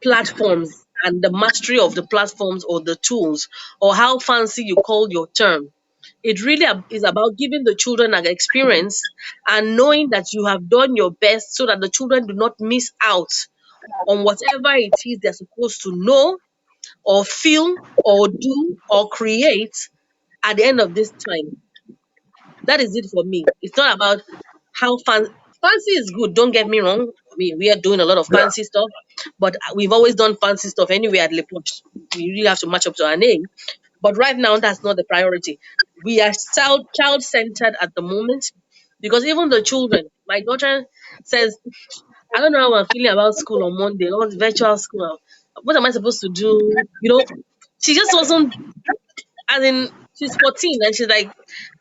platforms and the mastery of the platforms or the tools or how fancy you call your term. It really is about giving the children an experience and knowing that you have done your best so that the children do not miss out on whatever it is they're supposed to know or feel or do or create at the end of this time. That is it for me. It's not about how fancy is good. Don't get me wrong. We are doing a lot of yeah, fancy stuff, but we've always done fancy stuff anyway at Lepoch. We really have to match up to our name. But right now, that's not the priority. We are child centered at the moment, because even the children. My daughter says, "I don't know how I'm feeling about school on Monday. Or virtual school. What am I supposed to do?" She just wasn't, as in, she's 14 and she's like,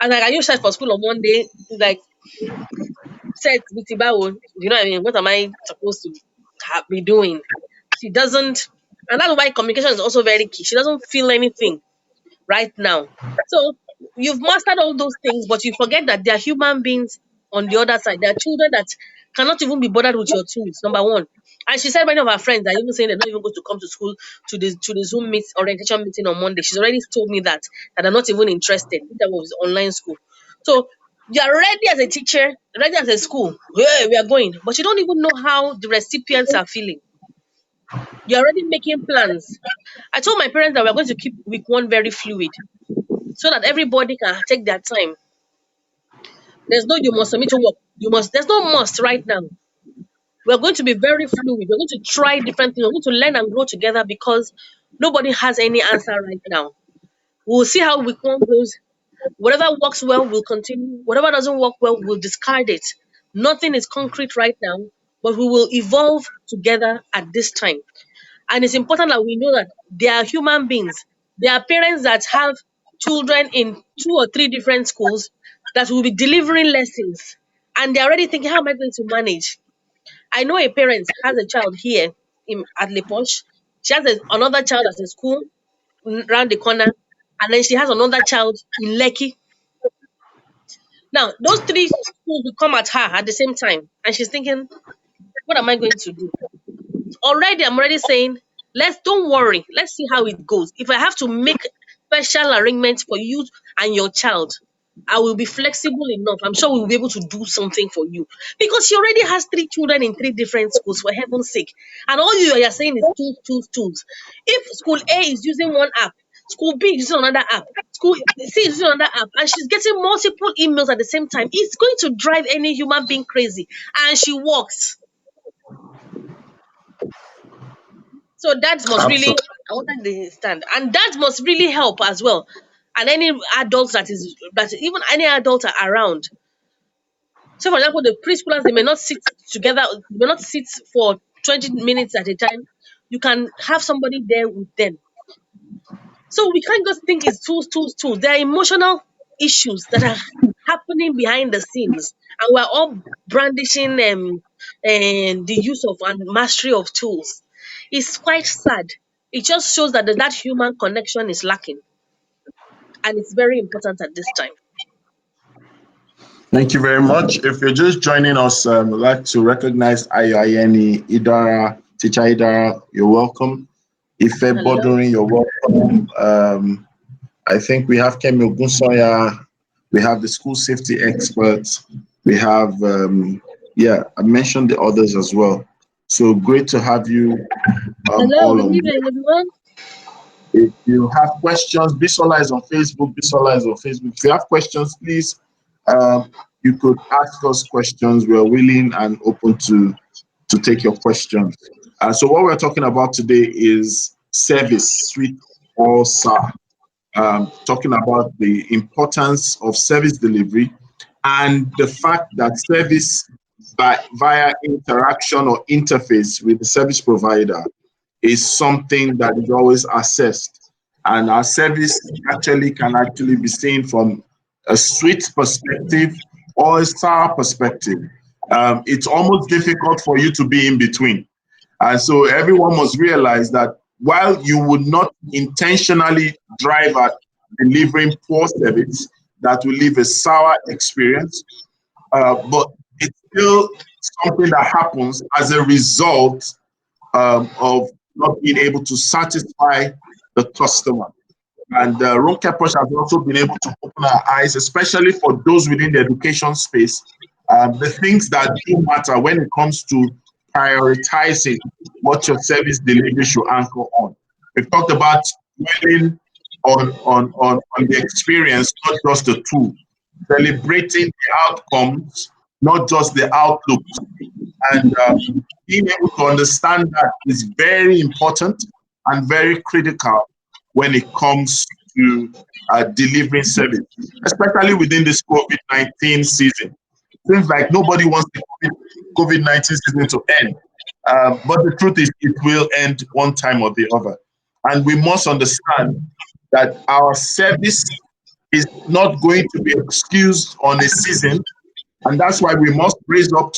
"I'm like, are you set for school on Monday?" She's like, "Set with Ibawo." You know what I mean? What am I supposed to be doing? She doesn't, and that's why communication is also very key. She doesn't feel anything right now. So you've mastered all those things, but you forget that there are human beings on the other side. There are children that cannot even be bothered with your tools, number one. And she said many of her friends are even saying they're not even going to come to school to the Zoom orientation meeting on Monday. She's already told me that they're not even interested. That was online school. So you're ready as a teacher, ready as a school. Hey, we are going. But you don't even know how the recipients are feeling. You're already making plans. I told my parents that we're going to keep week one very fluid so that everybody can take their time. There's no you must submit to work. There's no must right now. We're going to be very fluid. We're going to try different things. We're going to learn and grow together because nobody has any answer right now. We'll see how week one goes. Whatever works well, we'll continue. Whatever doesn't work well, we'll discard it. Nothing is concrete right now, but we will evolve together at this time. And it's important that we know that they are human beings. There are parents that have children in 2 or 3 different schools that will be delivering lessons. And they're already thinking, how am I going to manage? I know a parent has a child here at Leposh. She has another child at a school around the corner. And then she has another child in Lekki. Now, those three schools will come at her at the same time. And she's thinking, what am I going to do? Already I'm already saying, let's don't worry, let's see how it goes. If I have to make special arrangements for you and your child, I will be flexible enough. I'm sure we'll be able to do something for you, because she already has 3 children in 3 different schools, for heaven's sake. And all you are saying is tools, tools, tools. If school A is using one app, School B is using another app. School C is using another app, and she's getting multiple emails at the same time. It's going to drive any human being crazy. And she works. So that must really, Absolutely. I want to understand, and that must really help as well. And any adults that even any adults are around. So, for example, the preschoolers, they may not sit together, they may not sit for 20 minutes at a time. You can have somebody there with them. So we can't just think it's tools, tools, tools. There are emotional issues that are happening behind the scenes, and we're all brandishing and the use of and mastery of tools. It's quite sad. It just shows that that human connection is lacking, and it's very important at this time. Thank you very much. If you're just joining us, I'd like to recognize Ayoyeni Idara, Teacher Idara, you're welcome. Ife Hello. Bodurin, you're welcome. I think we have Kemi Ogunsoya, we have the school safety experts, we have, yeah, I mentioned the others as well. So great to have you Hello. all Good on. evening, everyone. If you have questions, Bisola is on Facebook. Bisola is on Facebook. If you have questions, please, you could ask us questions. We are willing and open to take your questions. So what we're talking about today is service, suite or SAR. Talking about the importance of service delivery and the fact that service via interaction or interface with the service provider is something that is always assessed. And our service actually can actually be seen from a suite perspective or a star perspective. It's almost difficult for you to be in between. And so everyone must realize that while you would not intentionally drive at delivering poor service that will leave a sour experience, but it's still something that happens as a result of not being able to satisfy the customer. And Ronkeposh has also been able to open our eyes, especially for those within the education space, the things that do matter when it comes to prioritizing what your service delivery should anchor on. We've talked about dwelling on the experience, not just the tool, celebrating the outcomes, not just the outlooks. And being able to understand that is very important and very critical when it comes to delivering service, especially within this COVID-19 season. Seems like nobody wants the COVID-19 season to end. But the truth is, it will end one time or the other. And we must understand that our service is not going to be excused on a season, and that's why we must raise up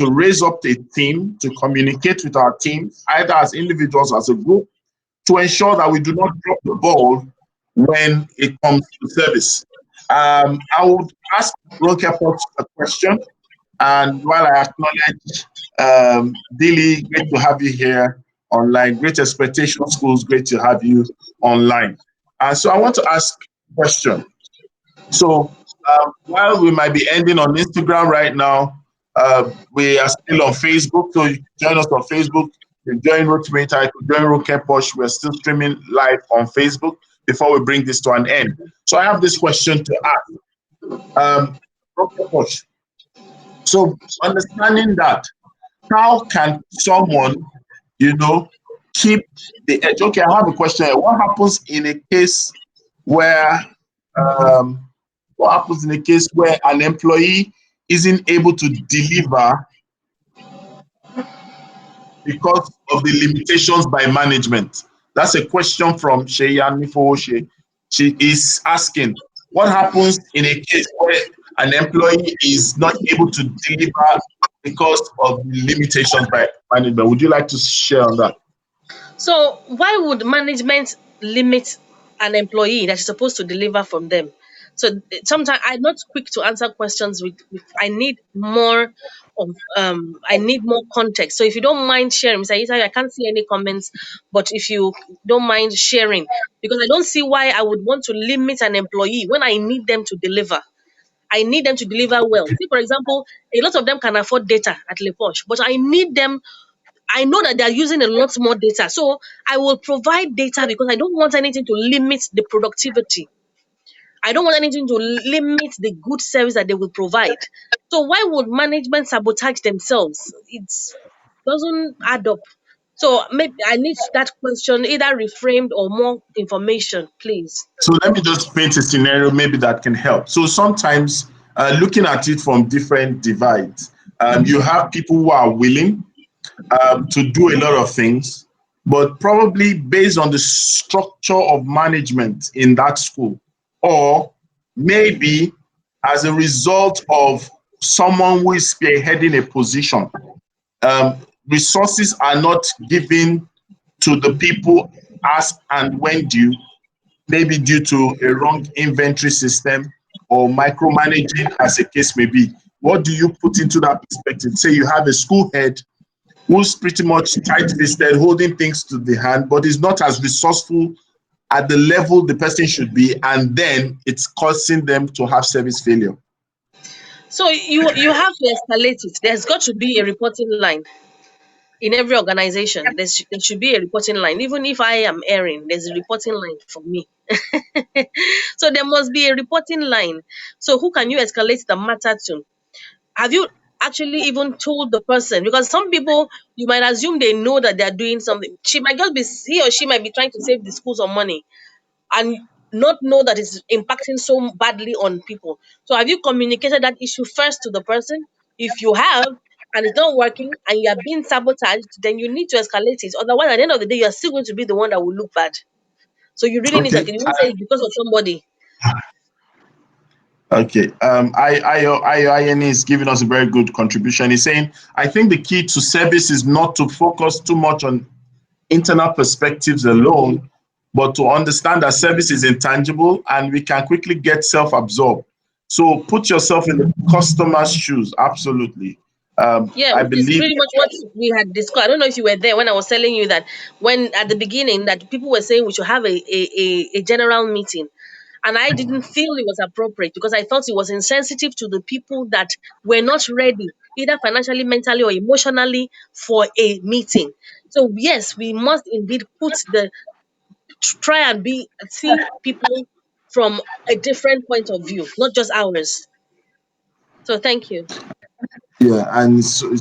a team to communicate with our team, either as individuals, as a group, to ensure that we do not drop the ball when it comes to service. I would ask Ronkeposh a question, and while I acknowledge Dilly, great to have you here online. Great Expectation Schools, great to have you online. So I want to ask a question. So while we might be ending on Instagram right now, we are still on Facebook. So you can join us on Facebook. You can join Rotimi Eyitayo, you can join Ronkeposh. We're still streaming live on Facebook before we bring this to an end. So I have this question to ask. Ronkeposh, so understanding that, how can someone, you know, keep the edge? Okay, I have a question here. Where um, what happens in a case where an employee isn't able to deliver because of the limitations by management? That's a question from Sheyan Nifowoshe. She is asking, what happens in a case where an employee is not able to deliver because of the limitations by management? Would you like to share on that? So why would management limit an employee that is supposed to deliver from them? So sometimes I'm not quick to answer questions with I need more I need more context. So if you don't mind sharing, Mr. Isa, I can't see any comments, but if you don't mind sharing, because I don't see why I would want to limit an employee when I need them to deliver. I need them to deliver well. See, for example, a lot of them can afford data at Le Posh, but I need them I know that they are using a lot more data. So I will provide data because I don't want anything to limit the productivity. I don't want anything to limit the good service that they will provide. So why would management sabotage themselves? It doesn't add up. So maybe I need that question either reframed or more information, please. So let me just paint a scenario maybe that can help. So sometimes looking at it from different divides, you have people who are willing to do a lot of things, but probably based on the structure of management in that school, or maybe as a result of someone who is spearheading a position, um, resources are not given to the people as and when due, maybe due to a wrong inventory system or micromanaging, as a case may be. What do you put into that perspective? Say you have a school head who's pretty much tight-fisted, holding things to the hand, but is not as resourceful at the level the person should be, and then it's causing them to have service failure. So you have to escalate it. There's got to be a reporting line in every organization. There should be a reporting line. Even if I am erring, there's a reporting line for me. So there must be a reporting line. So who can you escalate the matter to? Have you actually even told the person? Because some people, you might assume they know that they're doing something. He or she might be trying to save the school some money and not know that it's impacting so badly on people. So have you communicated that issue first to the person? If you have, and it's not working and you are being sabotaged, then you need to escalate it. Otherwise, at the end of the day, you're still going to be the one that will look bad. So you really need to, Okay. you won't say it's because of somebody. Okay. IOIN is giving us a very good contribution. He's saying, I think the key to service is not to focus too much on internal perspectives alone, but to understand that service is intangible and we can quickly get self-absorbed. So put yourself in the customer's shoes. Absolutely. Yeah, I which is believe. pretty much what we had discussed. I don't know if you were there when I was telling you that when at the beginning that people were saying we should have a general meeting. And I didn't feel it was appropriate because I thought it was insensitive to the people that were not ready, either financially, mentally, or emotionally, for a meeting. So yes, we must indeed try and be see people from a different point of view, not just ours. So thank you. Yeah, and so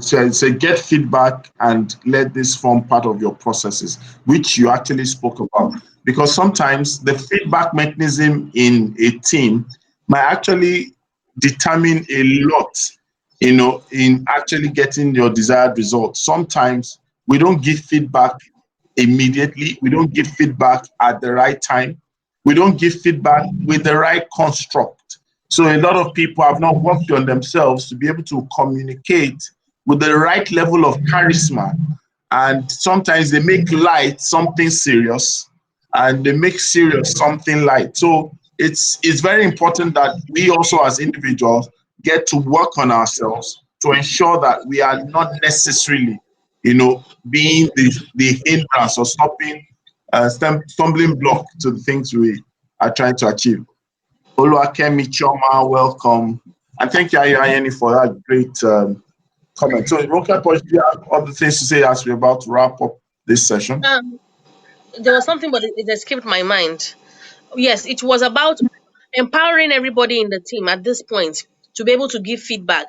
get feedback and let this form part of your processes, which you actually spoke about. Because sometimes the feedback mechanism in a team might actually determine a lot, in actually getting your desired results. Sometimes we don't give feedback immediately, we don't give feedback at the right time, we don't give feedback with the right construct. So a lot of people have not worked on themselves to be able to communicate with the right level of charisma. And sometimes they make light something serious and they make serious something light. So it's very important that we also as individuals get to work on ourselves to ensure that we are not necessarily, being the hindrance or stopping, stumbling block to the things we are trying to achieve. Oluwakemi Choma, welcome. And thank you, Ayani, for that great comment. So, Ronkeposh, do you have other things to say as we're about to wrap up this session? Um, there was something, but it escaped my mind. Yes, it was about empowering everybody in the team at this point to be able to give feedback.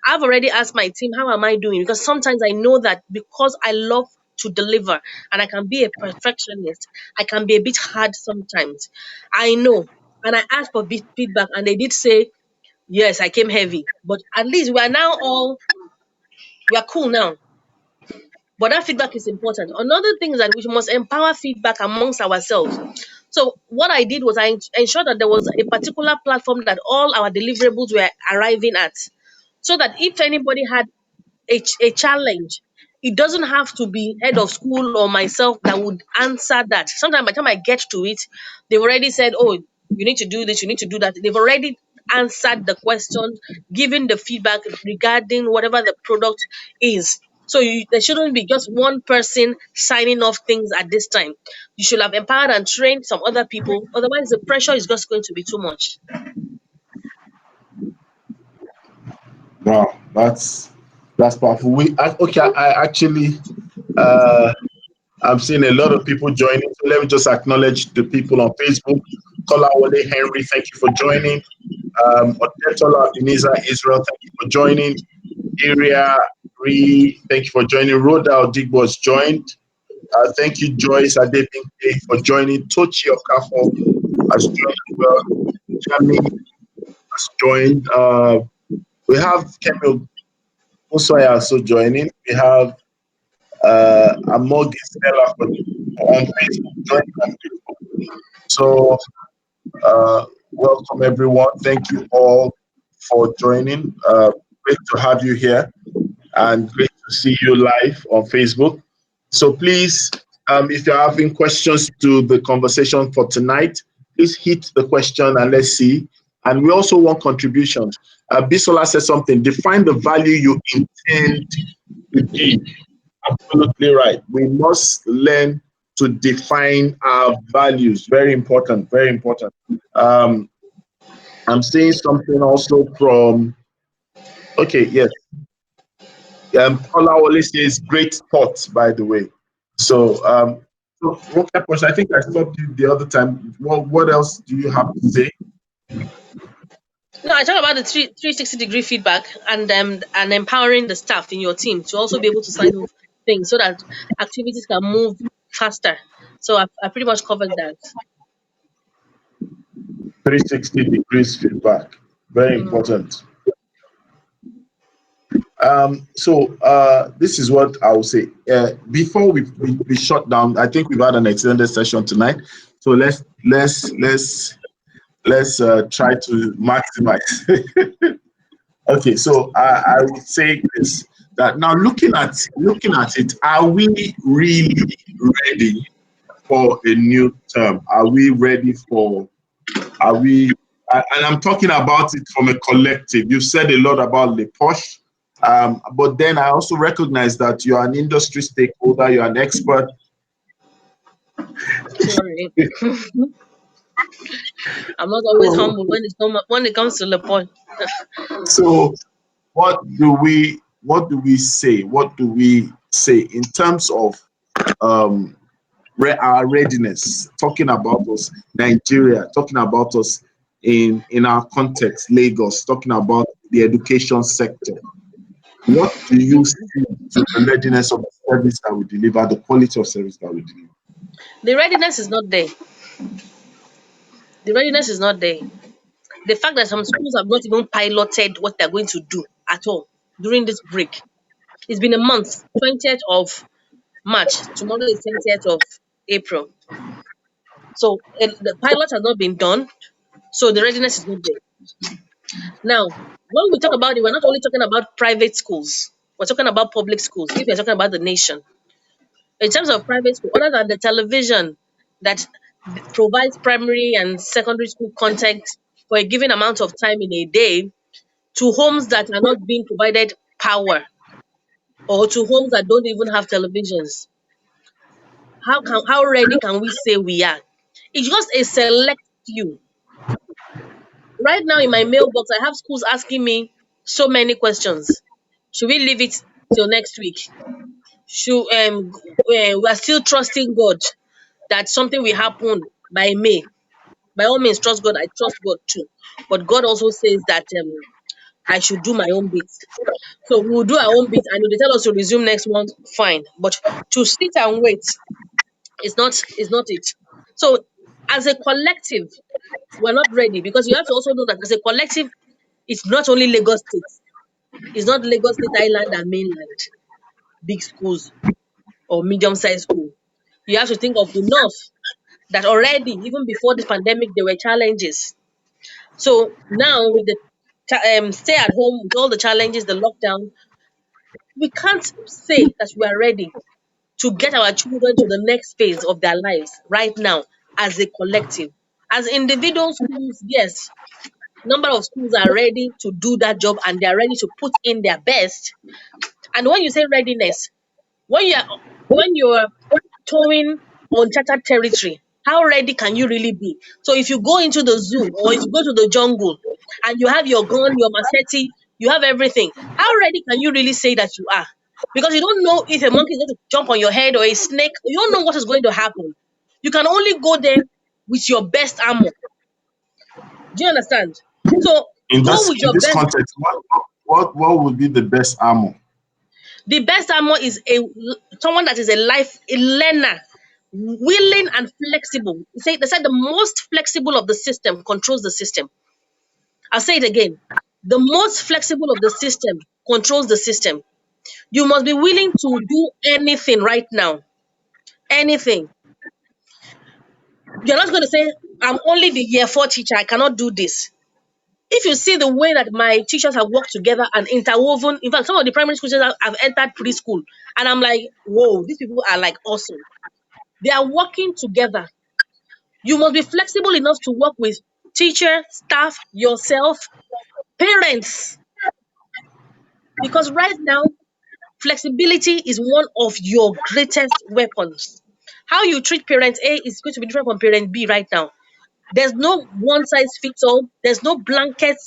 I've already asked my team, how am I doing? Because sometimes I know that because I love to deliver and I can be a perfectionist, I can be a bit hard sometimes. I know. And I asked for feedback, and they did say, yes, I came heavy. But at least we are cool now. But that feedback is important. Another thing is that we must empower feedback amongst ourselves. So what I did was I ensured that there was a particular platform that all our deliverables were arriving at, so that if anybody had a challenge, it doesn't have to be head of school or myself that would answer that. Sometimes by the time I get to it, they've already said, oh, you need to do this, you need to do that. They've already answered the questions, given the feedback regarding whatever the product is. So there shouldn't be just one person signing off things at this time. You should have empowered and trained some other people. Otherwise, the pressure is just going to be too much. Wow, that's powerful. Okay, I actually Uh, I'm seeing a lot of people joining. So let me just acknowledge the people on Facebook. Kolawole Henry, thank you for joining. Odetola Abiniza Israel, thank you for joining. Area Re, thank you for joining. Rhoda Odigbo's joined. Thank you, Joyce Adebinke, for joining. Tochi Okafo has joined as well. Jami has joined. We have Kemi Osoya also joining. We have Amogi Stella on Facebook, joining on Facebook. So, welcome everyone. Thank you all for joining. Great to have you here and great to see you live on Facebook. So, please, if you're having questions to the conversation for tonight, please hit the question and let's see. And we also want contributions. Bisola said something, define the value you intend to give. Absolutely right. We must learn to define our values. Very important. Very important. Um, I'm seeing something also from. Okay, yes. Paula always says great thoughts. By the way, so Ronkeposh, I think I stopped you the other time. What else do you have to say? No, I talk about the 360-degree feedback and empowering the staff in your team to also be able to sign off things so that activities can move faster. So I pretty much covered that. 360 degrees feedback. Very Mm. important. This is what I will say. Before we shut down, I think we've had an extended session tonight. So let's try to maximize. Okay, so I would say this that now looking at it, are we really ready for a new term? Are we ready for are we, and I'm talking about it from a collective. You've said a lot about the push, but then I also recognize that you're an industry stakeholder, you're an expert. Sorry, I'm not always So, humble when it comes to the point. so what do we say? What do we say in terms of um, our readiness? Talking about us, Nigeria. Talking about us in our context, Lagos. Talking about the education sector. What do you see to the readiness of the service that we deliver, the quality of service that we deliver? The readiness is not there. The readiness is not there. The fact that some schools have not even piloted what they're going to do at all during this break. It's been a month, 20th of March. Tomorrow is 20th of April. So the pilot has not been done. So the readiness is not there. Now, when we talk about it, we're not only talking about private schools. We're talking about public schools. If we're talking about the nation, in terms of private school, other than the television that provides primary and secondary school content for a given amount of time in a day, to homes that are not being provided power, or to homes that don't even have televisions, how ready can we say we are? It's just a select few. Right now in my mailbox, I have schools asking me so many questions. Should we leave it till next week? Should we are still trusting God that something will happen by May. By all means, trust God. I trust God too. But God also says that I should do my own bit. So we will do our own bit, and if they tell us to resume next month, fine. But to sit and wait is not it. So as a collective, we're not ready, because you have to also know that as a collective, it's not only Lagos State. It's not Lagos State Island and mainland, big schools or medium-sized school. You have to think of the north that already, even before this pandemic, there were challenges. So now with the stay at home, with all the challenges, the lockdown, we can't say that we are ready to get our children to the next phase of their lives right now as a collective. As individual schools, yes, number of schools are ready to do that job and they are ready to put in their best. And when you say readiness, when you're when you're towing uncharted territory, how ready can you really be? So if you go into the zoo or if you go to the jungle and you have your gun, your machete, you have everything, how ready can you really say that you are? because you don't know if a monkey is going to jump on your head or a snake. You don't know what is going to happen. You can only go there with your best armor. Do you understand? So go with In your this best. context, what would be the best armor? The best armor is someone that is a learner, willing and flexible. They said the most flexible of the system controls the system. I'll say it again. The most flexible of the system controls the system. You must be willing to do anything right now. Anything. You're not going to say, I'm only the year four teacher. I cannot do this. If you see the way that my teachers have worked together and interwoven, in fact, some of the primary school teachers have entered preschool, and I'm like, whoa, these people are like awesome. They are working together. You must be flexible enough to work with teacher, staff, yourself, parents, because right now, flexibility is one of your greatest weapons. How you treat parent A is going to be different from parent B right now. There's no one size fits all. There's no blanket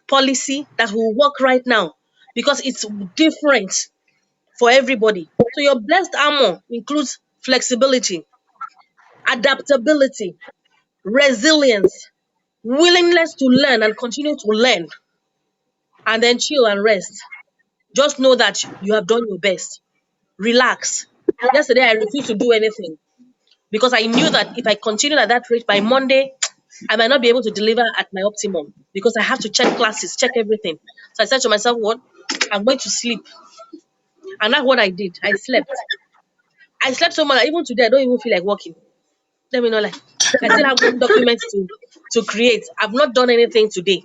policy that will work right now because it's different for everybody. So your blessed armor includes flexibility, adaptability, resilience, willingness to learn and continue to learn, and then chill and rest. Just know that you have done your best. Relax. Yesterday I refused to do anything because I knew that if I continued at that rate by Monday, I might not be able to deliver at my optimum because I have to check classes, check everything. So I said to myself, what? I'm going to sleep. And that's what I did. I slept. I slept so much that even today I don't even feel like working. Let me know like I still have one document to create. I've not done anything today.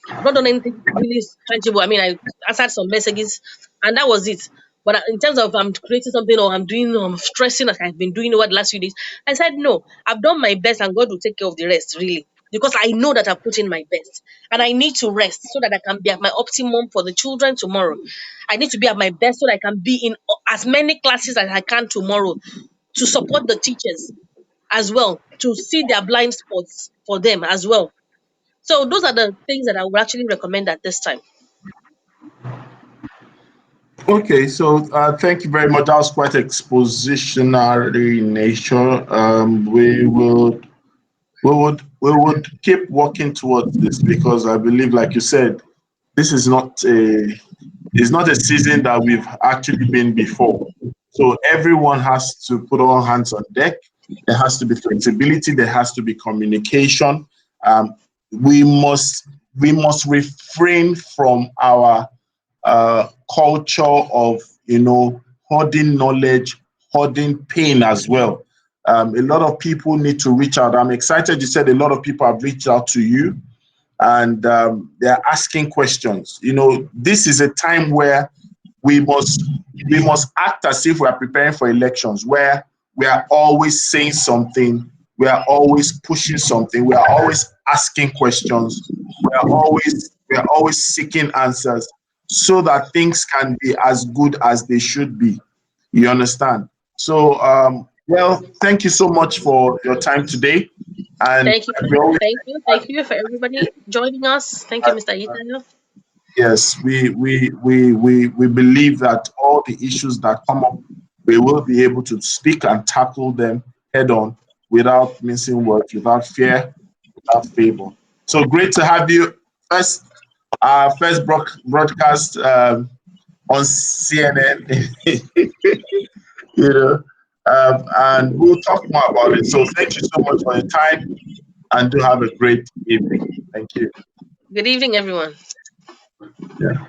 I've not done anything really tangible. I mean, I answered some messages, and that was it. But in terms of I'm creating something or I'm doing, or I'm stressing like I've been doing over the last few days, I said no. I've done my best, and God will take care of the rest, really, because I know that I've put in my best, and I need to rest so that I can be at my optimum for the children tomorrow. I need to be at my best so that I can be in as many classes as I can tomorrow to support the teachers as well, to see their blind spots for them as well. So those are the things that I would actually recommend at this time. Okay, so thank you very much. That was quite expositionary in nature. We would keep working towards this because I believe, like you said, this is not a season that we've actually been before. So everyone has to put all hands on deck. There has to be flexibility. There has to be communication. Um, we must we must refrain from our culture of hoarding knowledge, hoarding pain as well. A lot of people need to reach out. I'm excited you said a lot of people have reached out to you and they're asking questions. This is a time where we must we must act as if we are preparing for elections, where we are always saying something, we are always pushing something, we are always asking questions, we are always seeking answers, so that things can be as good as they should be. You understand? So, well, thank you so much for your time today, and Thank you. we always. Thank you for everybody joining us. Thank you, Mr. Eyitayo. Yes, we believe that all the issues that come up, we will be able to speak and tackle them head on without mincing words, without fear, without favor. So great to have you. First broadcast on CNN, you know, and we'll talk more about it. So thank you so much for your time, and do have a great evening. Thank you. Good evening, everyone. Yeah.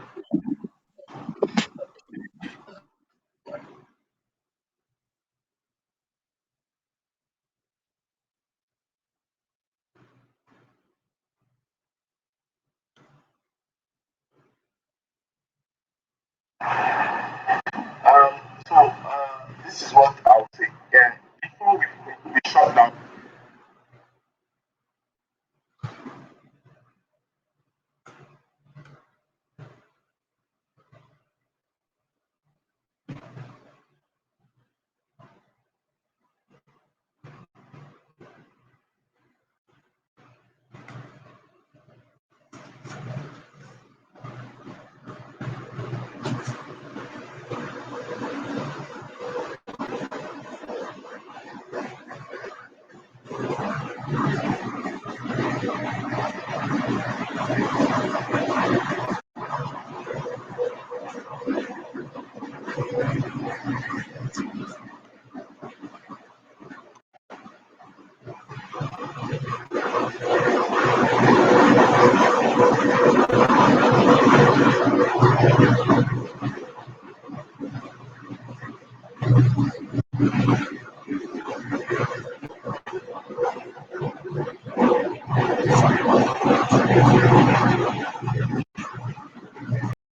So this is what I would say. Yeah. Before we shut down.